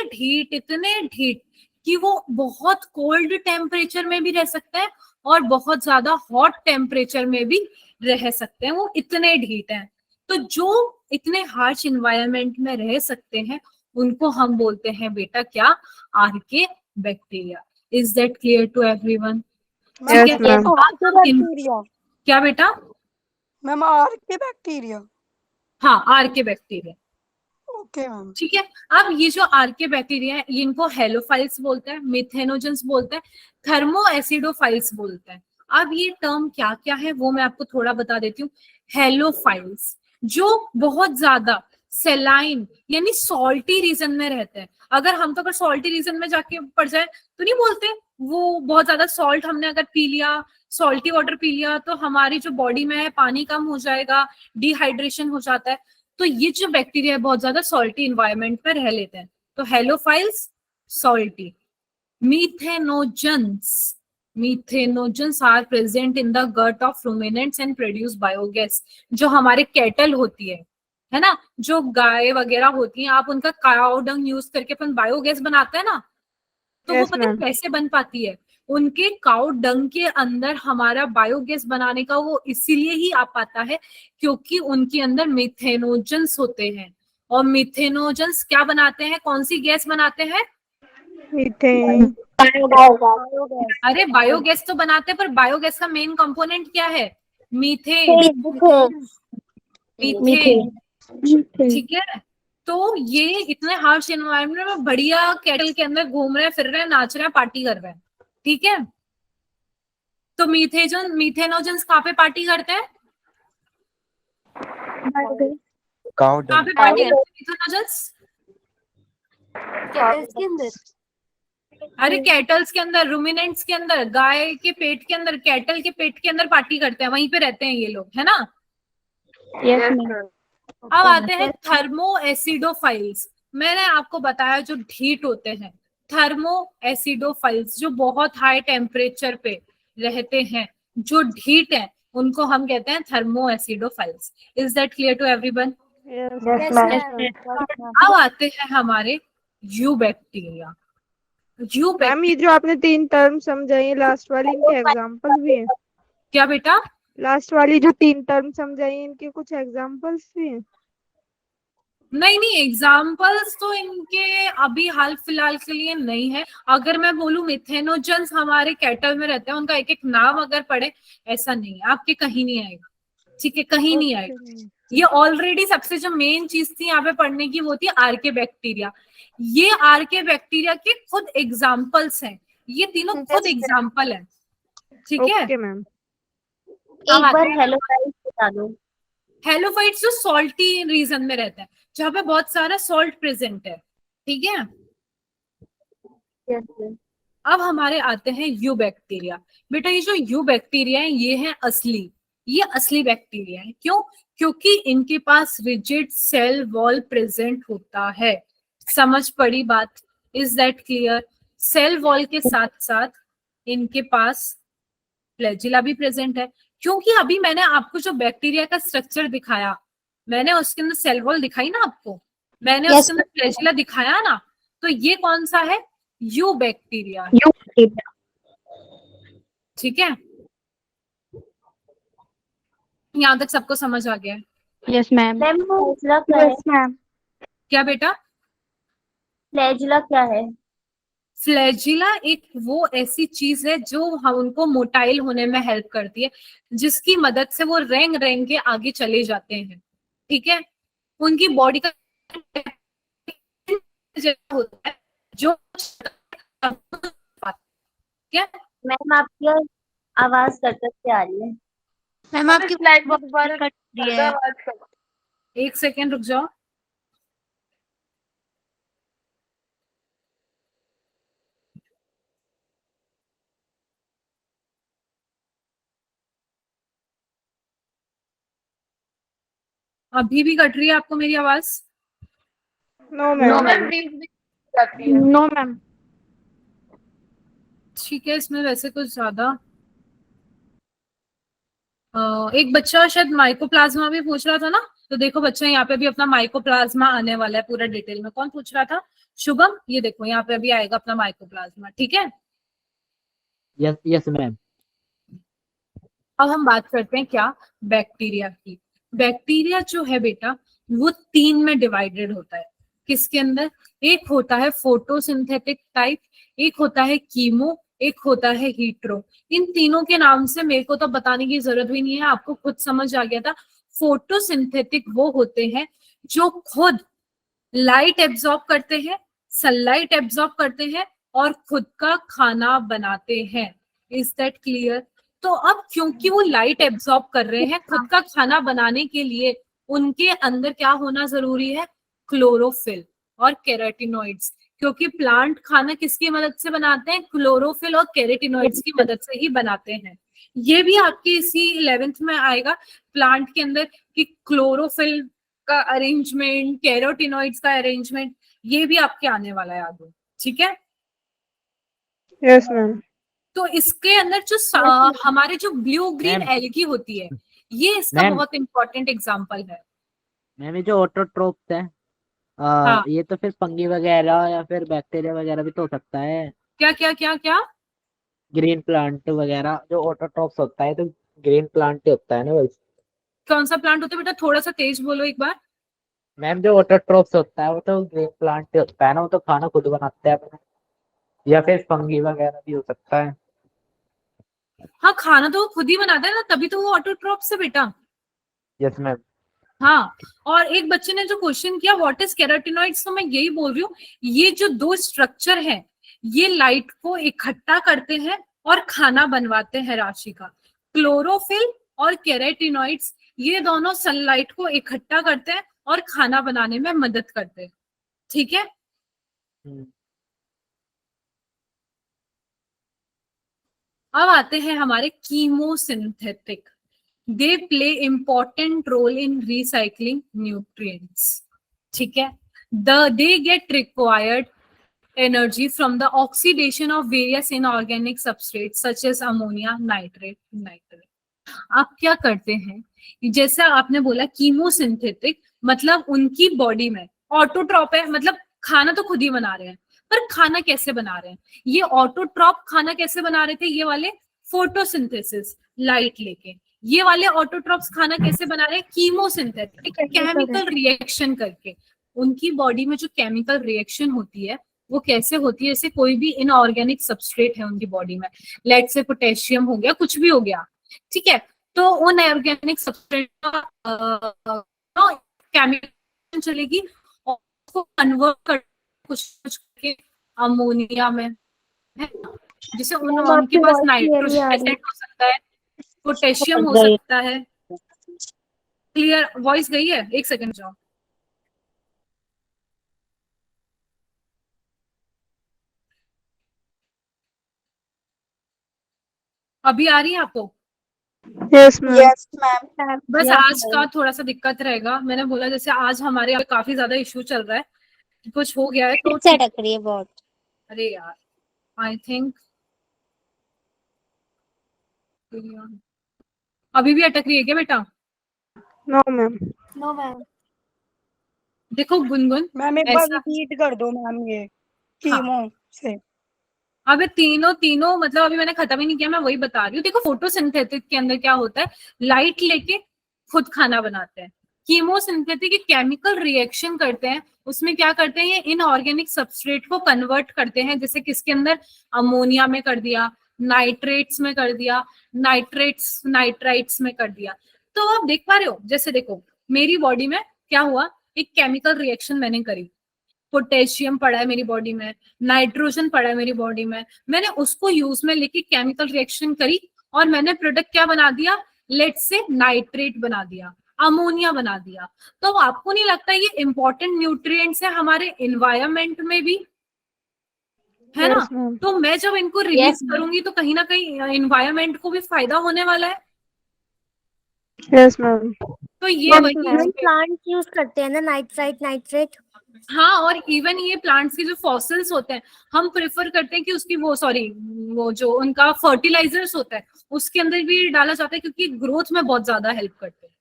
ढीठ कि वो बहुत कोल्ड टेम्परेचर में भी रह सकते हैं और बहुत ज्यादा हॉट टेम्परेचर में भी रह सकते हैं। वो इतने ढीठ हैं। तो जो इतने हार्श इन्वायरमेंट में रह सकते हैं उनको हम बोलते हैं बेटा क्या? Archaebacteria. Is that clear to everyone? Yes ma'am. Bacteria क्या बेटा? Ma'am, archaebacteria. हाँ, आर्के बैक्टीरिया। Okay ma'am. ठीक है। अब ये जो आर्के बैक्टीरिया है, इनको हेलोफाइल्स बोलते हैं, मिथेनोजेंस बोलते हैं, थर्मो एसिडोफाइल्स बोलते हैं। अब ये टर्म क्या क्या है वो मैं आपको थोड़ा बता देती हूँ। हेलोफाइल्स जो बहुत ज्यादा सेलाइन यानी सॉल्टी रीजन में रहते हैं। अगर हम तो अगर सॉल्टी रीजन में जाके पड़ जाए तो नहीं बोलते, वो बहुत ज्यादा सॉल्ट हमने अगर पी लिया, सॉल्टी वाटर पी लिया, तो हमारी जो बॉडी में है पानी कम हो जाएगा, डिहाइड्रेशन हो जाता है। तो ये जो बैक्टीरिया है बहुत ज्यादा सॉल्टी इन्वायरमेंट में रह लेते हैं। तो halophiles salty. Methanogens are present in the gut of ruminants and produce biogas. जो हमारे कैटल होती है ना, जो गाय वगैरह होती हैं, आप उनका काउ डंग यूज करके अपन बायोगैस बनाते हैं ना, तो वो Yes, पता है ma'am. कैसे बन पाती है? उनके काउ डंग के अंदर हमारा बायोगैस बनाने का वो इसीलिए ही आ पाता है क्योंकि उनके अंदर मिथेनोजेंस होते हैं। और मिथेनोजेंस क्या बनाते हैं? कौन सी गैस बनाते हैं? मीथेन। अरे बायोगैस तो बनाते हैं, पर बायोगैस का मेन कंपोनेंट क्या है? मीथेन। मीथेन। ठीक है। तो ये इतने हार्श एनवायरनमेंट में बढ़िया कैटल के अंदर घूम रहे हैं, फिर रहे हैं, नाच रहे हैं, पार्टी कर रहे हैं। ठीक है। तो मिथेनोजेंस कहाँ पे पार्टी करते हैं? कहाँ पे पार्टी करते हैं मिथेनोजेंस? अरे कैटल्स के अंदर, रुमिनेंट्स के अंदर, गाय के पेट के अंदर, कैटल के पेट के अंदर पार्टी करते हैं, वहीं पे रहते हैं ये लोग, है ना? अब आते हैं थर्मो एसिडोफाइल्स। मैंने आपको बताया जो ढीठ होते हैं, थर्मो एसिडोफाइल्स जो बहुत हाई टेम्परेचर पे रहते हैं, जो ढीठ हैं, उनको हम कहते हैं thermoacidophiles. Is that clear to everyone? Yes, Yes, ma'am. अब आते हैं हमारे यू बैक्टीरिया। यू मैम ये जो आपने 3 टर्म समझाई लास्ट वाली, इनके एग्जांपल भी है? क्या बेटा? लास्ट वाली जो 3 टर्म समझाई इनके कुछ एग्जांपल्स भी हैं? नहीं नहीं, एग्जाम्पल्स तो इनके अभी हाल फिलहाल के लिए नहीं है। अगर मैं बोलूं मिथेनोजन्स हमारे कैटल में रहते हैं, उनका एक एक नाम अगर पढ़े, ऐसा नहीं है, आपके कहीं नहीं आएगा। ठीक है, कहीं नहीं आएगा। ये ऑलरेडी सबसे जो मेन चीज थी यहाँ पे पढ़ने की वो थी आर्के बैक्टीरिया। ये आर्के बैक्टीरिया के खुद एग्जाम्पल्स हैं, ये तीनों खुद एग्जाम्पल है। ठीक है, ओके मैम। एक बार हेलोफाइट्स बता दो। हेलोफाइट्स जो सॉल्टी रीजन में रहता है, जहाँ पे बहुत सारा सॉल्ट प्रेजेंट है। ठीक है, अब हमारे आते हैं यू बैक्टीरिया। बेटा ये जो यू बैक्टीरिया है ये है असली, ये असली बैक्टीरिया है। क्यों? क्योंकि इनके पास रिजिड सेल वॉल प्रेजेंट होता है। समझ पड़ी बात? Is that clear? Cell wall के साथ साथ इनके पास फ्लैजिला भी प्रेजेंट है। क्योंकि अभी मैंने आपको जो बैक्टीरिया का स्ट्रक्चर दिखाया, मैंने उसके अंदर सेल वॉल दिखाई ना आपको, मैंने उसके अंदर फ्लैजिला दिखाया ना, तो ये कौन सा है? यू बैक्टीरिया है। ठीक है, यहाँ तक सबको समझ आ गया है? Yes ma'am. मैम फ्लैजिला क्या है? Yes ma'am. क्या बेटा? फ्लैजिला क्या है? फ्लैजिला एक वो ऐसी चीज है जो हम उनको मोटाइल होने में हेल्प करती है, जिसकी मदद से वो रेंग रेंग के आगे चले जाते हैं। ठीक है, उनकी बॉडी का होता है जो क्या? मैम आपकी आवाज कट के आ रही है। मैम आपकी फ्लाइट बहुत कट रही है। एक सेकेंड रुक जाओ। अभी भी कट रही है आपको मेरी आवाज? No ma'am. No ma'am. ठीक है, इसमें वैसे कुछ ज्यादा एक बच्चा शायद माइकोप्लाज्मा भी पूछ रहा था ना, तो देखो बच्चा यहाँ पे भी अपना माइकोप्लाज्मा आने वाला है पूरा डिटेल में। कौन पूछ रहा था? शुभम, ये देखो यहाँ पे अभी आएगा अपना माइकोप्लाज्मा। ठीक है, यस यस मैम। अब हम बात करते हैं क्या? बैक्टीरिया की। बैक्टीरिया जो है बेटा वो 3 में डिवाइडेड होता है। किसके अंदर? एक होता है फोटोसिंथेटिक टाइप, एक होता है कीमो, एक होता है हीट्रो। इन तीनों के नाम से मेरे को तो बताने की जरूरत भी नहीं है, आपको खुद समझ आ गया था। फोटोसिंथेटिक वो होते हैं जो खुद लाइट एब्जॉर्ब करते हैं, सनलाइट एब्जॉर्ब करते हैं और खुद का खाना बनाते हैं। Is that clear? तो अब क्योंकि वो लाइट एब्जॉर्ब कर रहे हैं, खुद का खाना बनाने के लिए उनके अंदर क्या होना जरूरी है? क्लोरोफिल और केराटिनॉइड्स। क्योंकि प्लांट खाना किसकी मदद से बनाते हैं? क्लोरोफिल और केराटिनॉइड्स की मदद से ही बनाते हैं। ये भी आपके इसी 11th में आएगा प्लांट के अंदर कि क्लोरोफिल का अरेंजमेंट, कैरोटिनॉइड्स का अरेंजमेंट, ये भी आपके आने वाला है आगे। ठीक है, यस मैम। तो इसके अंदर जो हमारे जो ब्लू ग्रीन एल्गी होती है, ये इसका बहुत इंपॉर्टेंट एग्जांपल है। मैम ये जो ऑटोट्रोप्स है, हाँ। ये तो फिर फंगी वगैरह या फिर बैक्टीरिया वगैरह भी तो हो सकता है। क्या क्या क्या क्या? ग्रीन प्लांट वगैरह जो ऑटोट्रोप्स होता है तो ग्रीन प्लांट ही होता है ना बस। कौन सा प्लांट होता है बेटा? थोड़ा सा तेज बोलो एक बार। मैम जो ऑटोट्रोप्स होता है वो तो ग्रीन प्लांट ही होता है ना, वो तो खाना खुद बनाते हैं अपने, या फिर फंगी वगैरह भी हो सकता है। हाँ, खाना तो वो खुद ही बनाता है ना, तभी तो वो ऑटोट्रोप्स है बेटा। Yes ma'am. हाँ, और एक बच्चे ने जो क्वेश्चन किया व्हाट इज केराटिनॉइड्स, तो मैं यही बोल रही हूँ, ये जो 2 स्ट्रक्चर है ये लाइट को इकट्ठा करते हैं और खाना बनवाते हैं राशि का। क्लोरोफिल और केराटिनॉइड्स ये दोनों सनलाइट को इकट्ठा करते हैं और खाना बनाने में मदद करते हैं। ठीक है, अब आते हैं हमारे chemosynthetic. They play important role in recycling nutrients. ठीक है, they get required energy from the oxidation of various inorganic substrates such as ammonia, nitrate. आप क्या करते हैं? जैसा आपने बोला कीमोसिंथेटिक, मतलब उनकी बॉडी में ऑटोट्रॉप है, मतलब खाना तो खुद ही बना रहे हैं, पर खाना कैसे बना रहे हैं? ये ऑटोट्रॉप खाना कैसे बना रहे थे? ये वाले फोटोसिंथेसिस, लाइट लेके। ये वाले ऑटोट्रॉप्स खाना कैसे बना रहे हैं? कीमोसिंथेटिक, केमिकल रिएक्शन करके। उनकी बॉडी में जो केमिकल रिएक्शन होती है वो कैसे होती है? जैसे कोई भी इनऑर्गेनिक सबस्ट्रेट है उनकी बॉडी में, लेट से पोटेशियम हो गया, कुछ भी हो गया, ठीक है, तो उन ऑर्गेनिक सबस्ट्रेट का केमिकल चलेगी और उसको कन्वर्ट कर कुछ करके अमोनिया में, है ना? जैसे उनके पास नाइट्रोजन एसिड हो सकता है, पोटेशियम हो सकता है। क्लियर? वॉइस गई है? एक सेकंड जाओ। अभी आ रही है आपको? Yes ma'am. Yes ma'am. बस आज का थोड़ा सा दिक्कत रहेगा। मैंने बोला जैसे आज हमारे यहाँ काफी ज्यादा इश्यू चल रहा है, कुछ हो गया है तो अटक रही है बहुत। अरे यार, आई थिंक अभी भी अटक रही है क्या बेटा? No ma'am. No ma'am. देखो गुनगुन, मैम एक बार ऐसा रिपीट कर दो मैम ये कीमो से। अबे तीनों मतलब अभी मैंने खत्म ही नहीं किया, मैं वही बता रही हूँ। देखो फोटोसिंथेटिक के अंदर क्या होता है, लाइट लेके खुद खाना बनाते हैं। कीमोसिंथेटिक केमिकल रिएक्शन करते हैं, उसमें क्या करते हैं, ये इनऑर्गेनिक सबस्ट्रेट को कन्वर्ट करते हैं। जैसे किसके अंदर? अमोनिया में कर दिया, नाइट्रेट्स में कर दिया, नाइट्राइट्स में कर दिया। तो आप देख पा रहे हो, जैसे देखो मेरी बॉडी में क्या हुआ, एक केमिकल रिएक्शन मैंने करी, पोटेशियम पड़ा है मेरी बॉडी में, नाइट्रोजन पड़ा है मेरी बॉडी में, मैंने उसको यूज में लेके केमिकल रिएक्शन करी और मैंने प्रोडक्ट क्या बना दिया, लेट्स से नाइट्रेट बना दिया, अमोनिया बना दिया। तो आपको नहीं लगता ये इंपॉर्टेंट न्यूट्रिएंट्स है हमारे एनवायरमेंट में भी, है ना? तो मैं जब इनको रिलीज करूंगी तो कहीं ना कहीं एनवायरमेंट को भी फायदा होने वाला है। Yes ma'am. तो ये वही प्लांट यूज करते हैं ना नाइट्रेट। हाँ, और इवन ये प्लांट्स के जो फॉसिल्स होते हैं हम प्रेफर करते हैं कि उसकी वो जो उनका फर्टिलाइजर्स होता है उसके अंदर भी डाला जाता है, क्योंकि ग्रोथ में बहुत ज्यादा हेल्प करते हैं,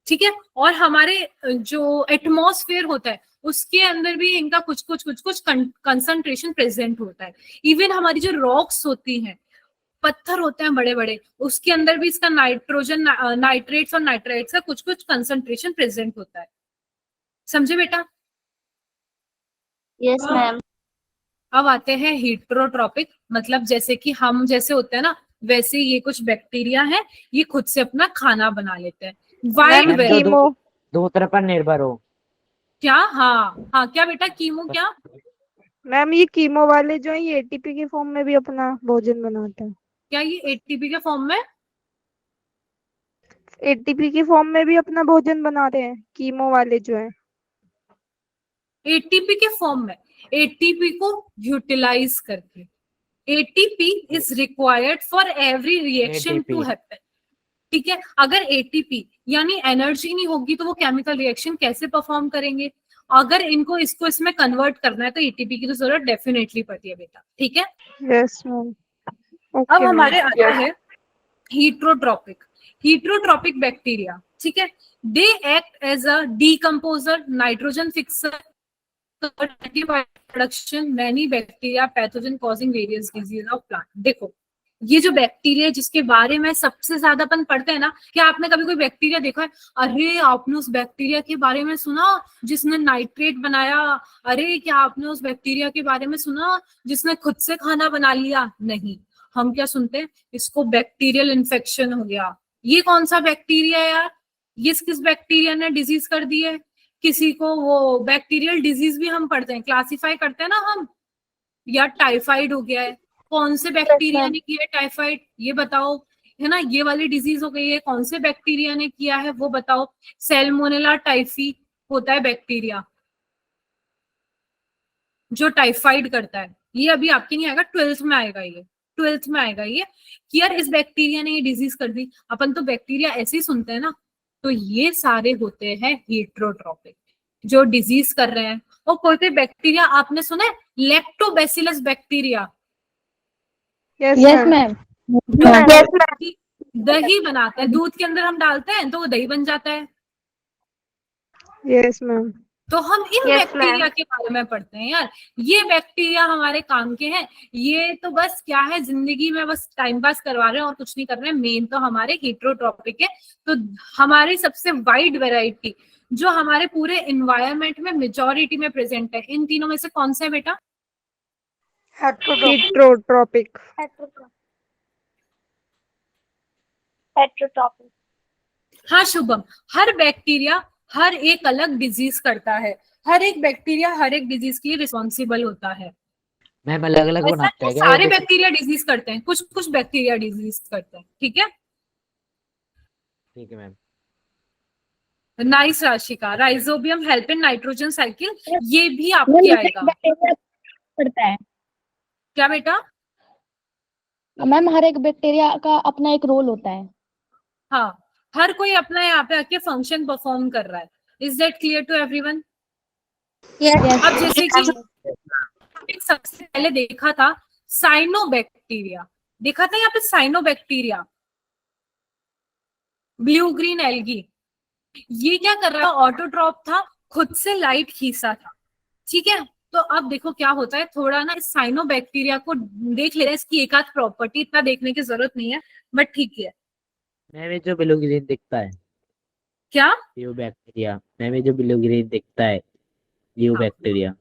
ठीक है। और हमारे जो एटमॉस्फेयर होता है उसके अंदर भी इनका कुछ कंसंट्रेशन प्रेजेंट होता है। इवन हमारी जो रॉक्स होती हैं, पत्थर होते हैं बड़े बड़े, उसके अंदर भी इसका नाइट्रेट्स और नाइट्राइट्स का कुछ कंसंट्रेशन प्रेजेंट होता है। समझे बेटा? Yes ma'am. अब आते हैं हीटरोट्रॉपिक, मतलब जैसे कि हम जैसे होते हैं ना, वैसे ये कुछ बैक्टीरिया है, ये खुद से अपना खाना बना लेते हैं। वाइड दूसरे पर निर्भर हो क्या? हाँ क्या बेटा? कीमो क्या? मैम ये कीमो वाले जो है ये एटीपी के फॉर्म में भी अपना भोजन बनाते हैं। क्या ये एटीपी के फॉर्म में? एटीपी के फॉर्म में भी अपना भोजन बनाते हैं कीमो वाले जो है। एटीपी के फॉर्म में, एटीपी को यूटिलाइज करके। ATP is required for every reaction to happen, ठीक है। अगर एटीपी यानी एनर्जी नहीं होगी तो वो केमिकल रिएक्शन कैसे परफॉर्म करेंगे? अगर इनको इसमें कन्वर्ट करना है तो एटीपी की तो जरूरत डेफिनेटली पड़ती है बेटा, ठीक है। Yes ma'am. अब हमारे आता है हीटरोट्रॉपिक बैक्टीरिया, ठीक है। They act as a decomposer, nitrogen fixer, production many bacteria pathogen causing various disease of plant. देखो ये जो बैक्टीरिया जिसके बारे में सबसे ज्यादा अपन पढ़ते हैं ना, क्या आपने कभी कोई बैक्टीरिया देखा है? अरे आपने उस बैक्टीरिया के बारे में सुना जिसने नाइट्रेट बनाया? अरे क्या आपने उस बैक्टीरिया के बारे में सुना जिसने खुद से खाना बना लिया? नहीं, हम क्या सुनते हैं, इसको बैक्टीरियल इन्फेक्शन हो गया। ये कौन सा बैक्टीरिया है यार? ये किस बैक्टीरिया ने डिजीज कर दी है? किसी को वो बैक्टीरियल डिजीज भी हम पढ़ते हैं, क्लासिफाई करते हैं ना हम, या टाइफाइड हो गया है, कौन से बैक्टीरिया ने किया है टाइफाइड, ये बताओ, है ना। ये वाली डिजीज हो गई है, कौन से बैक्टीरिया ने किया है वो बताओ। सैल्मोनेला टाइफी होता है बैक्टीरिया जो टाइफाइड करता है। ये अभी आपके नहीं आएगा, 12th में आएगा ये, 12th में आएगा ये कि यार इस बैक्टीरिया ने ये डिजीज कर दी। अपन तो बैक्टीरिया ऐसे ही सुनते हैं ना। तो ये सारे होते हैं हीटरोट्रॉपिक जो डिजीज कर रहे हैं। और कोई बैक्टीरिया आपने सुना है, लैक्टोबैसिलस बैक्टीरिया। Yes ma'am. दही बनाता है, दूध के अंदर हम डालते हैं तो वो दही बन जाता है। Yes ma'am. तो हम इन Yes, बैक्टीरिया ma'am. के बारे में पढ़ते हैं यार। ये बैक्टीरिया हमारे काम के हैं। ये तो बस क्या है, जिंदगी में बस टाइम पास करवा रहे हैं और कुछ नहीं कर रहे हैं। मेन तो हमारे हेट्रोट्रॉपिक है। तो हमारी सबसे वाइड वैरायटी जो हमारे पूरे एनवायरनमेंट में मेजॉरिटी में प्रेजेंट है, इन तीनों में से कौन सा है बेटा? हेट्रोट्रॉपिक। Heterotrophic. हाँ शुभम, हर बैक्टीरिया हर एक अलग डिजीज करता है। हर एक बैक्टीरिया हर एक डिजीज के लिए रिस्पॉन्सिबल होता है। मैम अलग अलग ऐसा बनाते नहीं हैं क्या सारे ये? बैक्टीरिया डिजीज करते हैं, कुछ कुछ बैक्टीरिया डिजीज करते हैं। ठीक है, ठीक है ma'am. Nice Rashika. Rhizobium help in nitrogen cycle, ये भी आपके आएगा। करता है क्या बेटा? मैम, हर एक बैक्टीरिया का अपना एक रोल होता है। हाँ, हर कोई अपना यहाँ पे आके फंक्शन परफॉर्म कर रहा है। Is that clear to everyone? अब जैसे कि सबसे पहले देखा था साइनोबैक्टीरिया, देखा था यहाँ पे साइनोबैक्टीरिया, ब्लू ग्रीन एल्गी। ये क्या कर रहा था? ऑटोट्रॉप था, खुद से लाइट खींचा था। ठीक है, तो अब देखो क्या होता है, थोड़ा ना इस साइनोबैक्टीरिया को देख ले रहे हैं। इसकी एक आध प्रॉपर्टी, इतना देखने की जरूरत नहीं है, बट ठीक है। मैम ये जो ब्लू ग्रीन दिखता है क्या? ये बैक्टीरिया। मैम ये जो ब्लू ग्रीन दिखता है ये bacteria.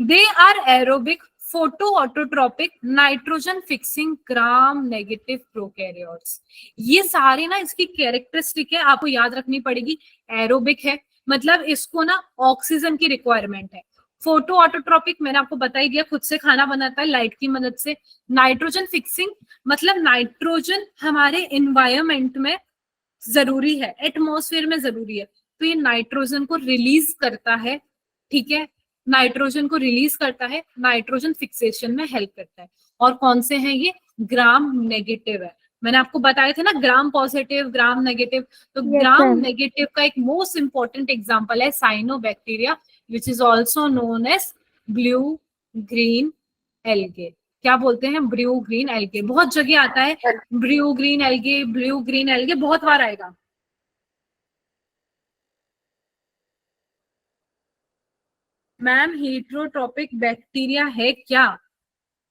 They are aerobic photoautotrophic nitrogen fixing gram negative prokaryotes. ये सारे ना इसकी कैरेक्टरिस्टिक है, आपको याद रखनी पड़ेगी। एरोबिक है मतलब इसको ना ऑक्सीजन की रिक्वायरमेंट है। फोटो ऑटोट्रॉपिक मैंने आपको बता ही दिया, खुद से खाना बनाता है लाइट की मदद से। नाइट्रोजन फिक्सिंग मतलब नाइट्रोजन हमारे एनवायरमेंट में जरूरी है, एटमॉस्फेयर में जरूरी है, तो ये नाइट्रोजन को रिलीज करता है। ठीक है, नाइट्रोजन को रिलीज करता है, नाइट्रोजन फिक्सेशन में हेल्प करता है। और कौन से हैं ये? ग्राम नेगेटिव है। मैंने आपको बताया था ना, ग्राम पॉजिटिव ग्राम नेगेटिव। तो ग्राम नेगेटिव का एक मोस्ट इंपॉर्टेंट एग्जांपल है cyanobacteria which is also known as blue green algae. क्या बोलते हैं? Blue green algae. बहुत जगह आता है blue green algae, blue green algae, बहुत बार आएगा। मैम हीट्रोट्रॉपिक बैक्टीरिया है क्या?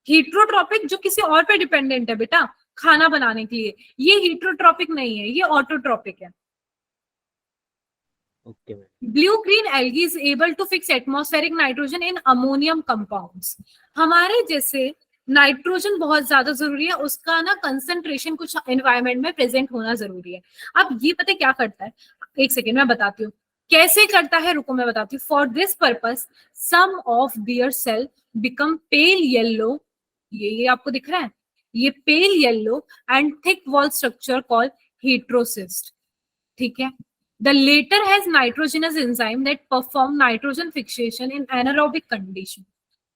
हीट्रोट्रॉपिक जो किसी और पे डिपेंडेंट है बेटा खाना बनाने के लिए, ये हीट्रोट्रॉपिक नहीं है, ये ऑटोट्रॉपिक है। Okay ma'am. Blue green algae is able to fix atmospheric nitrogen in ammonium compounds. हमारे जैसे नाइट्रोजन बहुत ज्यादा जरूरी है, उसका ना कंसंट्रेशन कुछ एनवायरनमेंट में प्रेजेंट होना जरूरी है। अब ये पता है क्या करता है? एक सेकेंड में बताती हूँ कैसे करता है, रुको मैं बताती हूँ। For this purpose some of their cell become pale yellow, ये आपको दिख रहा है, ये pale yellow and thick wall structure called heterocyst. ठीक है, the later has nitrogenous enzyme that perform nitrogen fixation in anaerobic condition।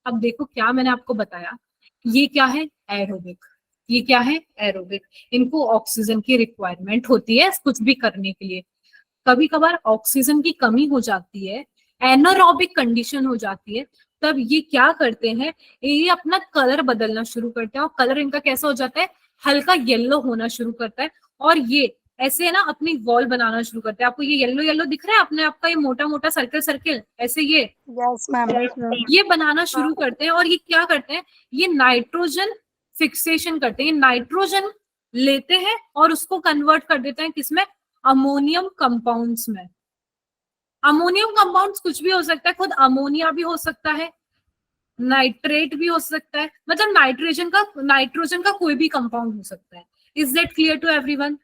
अब देखो क्या मैंने आपको बताया, ये क्या है? एरोबिक। ये क्या है? एरोबिक। इनको ऑक्सीजन की रिक्वायरमेंट होती है कुछ भी करने के लिए। कभी कभार ऑक्सीजन की कमी हो जाती है, एनारोबिक कंडीशन हो जाती है, तब ये क्या करते हैं? ये अपना कलर बदलना शुरू करते हैं और कलर इनका कैसा हो जाता है? हल्का येलो होना शुरू करता है। और ये ऐसे है ना अपनी वॉल बनाना शुरू करते हैं। आपको ये येलो येलो दिख रहा है अपने आपका, ये मोटा मोटा सर्कल सर्कल ऐसे ये यस मैम। ये बनाना शुरू करते हैं। और ये क्या करते हैं? ये नाइट्रोजन फिक्सेशन करते हैं। नाइट्रोजन लेते हैं और उसको कन्वर्ट कर देते हैं किसमें? अमोनियम कंपाउंड्स में। अमोनियम कंपाउंड्स कुछ भी हो सकता है, खुद अमोनिया भी हो सकता है, नाइट्रेट भी हो सकता है, मतलब नाइट्रोजन का कोई भी कंपाउंड हो सकता है। Is that clear to everyone?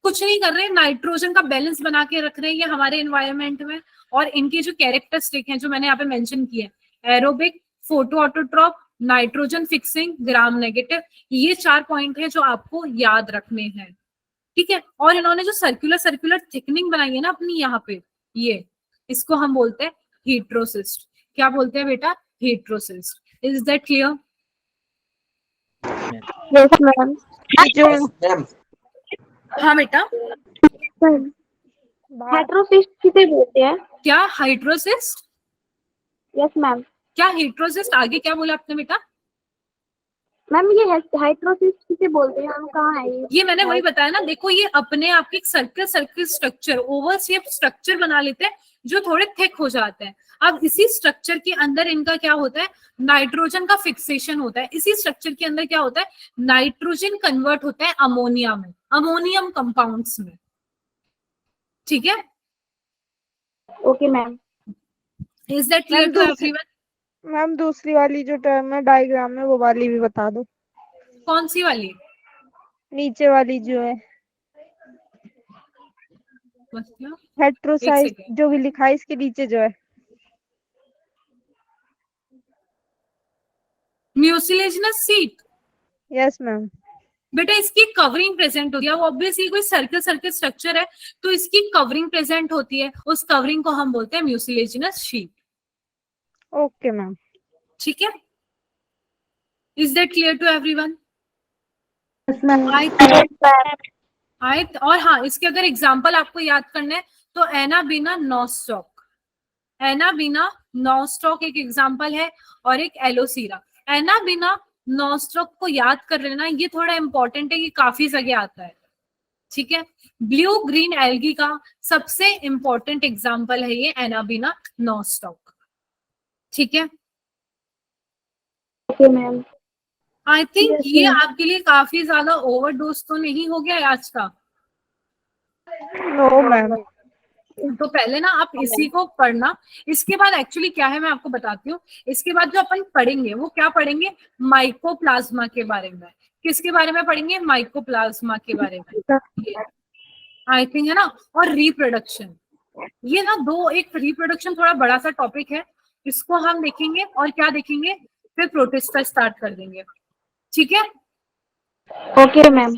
कुछ नहीं कर रहे, नाइट्रोजन का बैलेंस बना के रख रहे हैं ये हमारे एनवायरनमेंट में। और इनके जो कैरेक्टरिस्टिक हैं जो मैंने यहाँ पे मेंशन किए, aerobic, photo autotroph, nitrogen fixing, gram negative, ये 4 पॉइंट हैं जो आपको याद रखने हैं। ठीक है, और इन्होंने जो सर्कुलर सर्कुलर थिकनिंग बनाई है ना अपनी यहाँ पे, ये इसको हम बोलते हैं हेट्रोसिस्ट। क्या बोलते हैं बेटा? Heterocyst. Is that clear? Yes ma'am. जो हाँ बेटा। हेट्रोसिस्ट किसे बोलते हैं? क्या हाइड्रोसिस्ट? Yes ma'am. क्या हेट्रोसिस्ट? आगे क्या बोला आपने बेटा? मैम ये हाइड्रोसिस किसे बोलते हैं, हम कहाँ है ये मैंने वही बताया ना, देखो ये अपने आप की circle structure, Oval shape structure बना लेते हैं जो थोड़े थिक हो जाते हैं। अब इसी स्ट्रक्चर के अंदर इनका क्या होता है, नाइट्रोजन का फिक्सेशन होता है। इसी स्ट्रक्चर के अंदर क्या होता है, नाइट्रोजन कन्वर्ट होता है अमोनिया में, अमोनियम कंपाउंड्स में। ठीक है, okay ma'am. Is that clear to everyone? Ma'am दूसरी वाली जो टर्म है डायग्राम में वो वाली भी बता दो, कौन सी वाली? नीचे वाली जो है हेट्रोसाइज जो भी लिखा है इसके नीचे जो है। Mucilaginous seat. Yes ma'am. बेटा इसकी कवरिंग प्रेजेंट होती है, वो ऑब्वियसली कोई सर्कल स्ट्रक्चर है तो इसकी कवरिंग प्रेजेंट होती है, उस कवरिंग को हम बोलते हैं म्यूसिलेजिनस शीट। Okay ma'am. ठीक है, is that clear to everyone? और हाँ, इसके अगर एग्जाम्पल आपको याद करना है तो एनाबीना नॉस्टॉक, एनाबीना नॉस्टॉक एक एग्जाम्पल है, और एक एलोसीरा। एनाबीना नॉस्टॉक को याद कर लेना, ये थोड़ा इंपॉर्टेंट है, ये काफी जगह आता है। ठीक है, ब्लू ग्रीन एल्गी का सबसे इंपॉर्टेंट एग्जाम्पल है ये एनाबीना नॉस्टॉक। ठीक है, ओके मैम। आई थिंक ये आपके लिए काफी ज्यादा ओवरडोज तो नहीं हो गया आज का? No ma'am. तो पहले ना आप इसी को पढ़ना, इसके बाद एक्चुअली क्या है मैं आपको बताती हूँ। इसके बाद जो अपन पढ़ेंगे वो क्या पढ़ेंगे, माइकोप्लाज्मा के बारे में। किसके बारे में पढ़ेंगे, माइकोप्लाज्मा के बारे में, आई थिंक है ना। और रिप्रोडक्शन, ये ना दो, एक रिप्रोडक्शन थोड़ा बड़ा सा टॉपिक है, इसको हम देखेंगे, और क्या देखेंगे, फिर प्रोटिस्टा स्टार्ट कर देंगे। ठीक है, ओके मैम।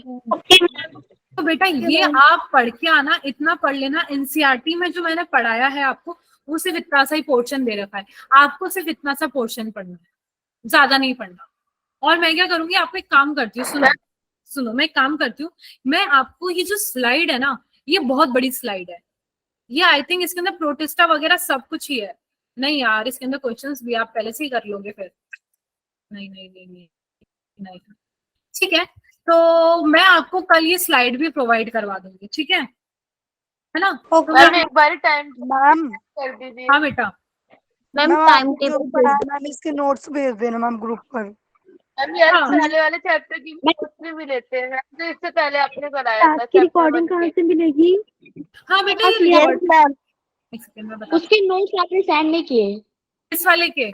तो बेटा ये आप पढ़ के आना, इतना पढ़ लेना। एनसीईआरटी में जो मैंने पढ़ाया है आपको, वो सिर्फ इतना सा ही पोर्शन दे रखा है, आपको सिर्फ इतना सा पोर्शन पढ़ना है, ज्यादा नहीं पढ़ना। और मैं क्या करूंगी, आपको एक काम करती हूँ, सुनो मैं एक काम करती हूँ, मैं आपको ये जो स्लाइड है ना, ये बहुत बड़ी स्लाइड है, ये आई थिंक इसके अंदर प्रोटिस्टा वगैरह सब कुछ ही है। नहीं यार, इसके अंदर क्वेश्चंस भी आप पहले से ही कर लोगे फिर। नहीं नहीं नहीं नहीं, नहीं। ठीक है, तो मैं आपको कल ये स्लाइड भी प्रोवाइड करवा दूंगी, ठीक है ना? तो मैम एक बार टाइम मैम कर दीजिए। हाँ बेटा, मैम टाइम टेबल मैम इसके नोट्स भेज देना मैम ग्रुप पर। मैम यार हाँ। पहले वाले चैप्टर की नोट्स भी लेते हैं मैम, तो इससे पहले आपने कराया था की रिकॉर्डिंग कहाँ से मिलेगी? हाँ बेटा, ये मैम एक सेकंड में बता, उसके नोट्स आपने सेंड नहीं किए। इस वाले के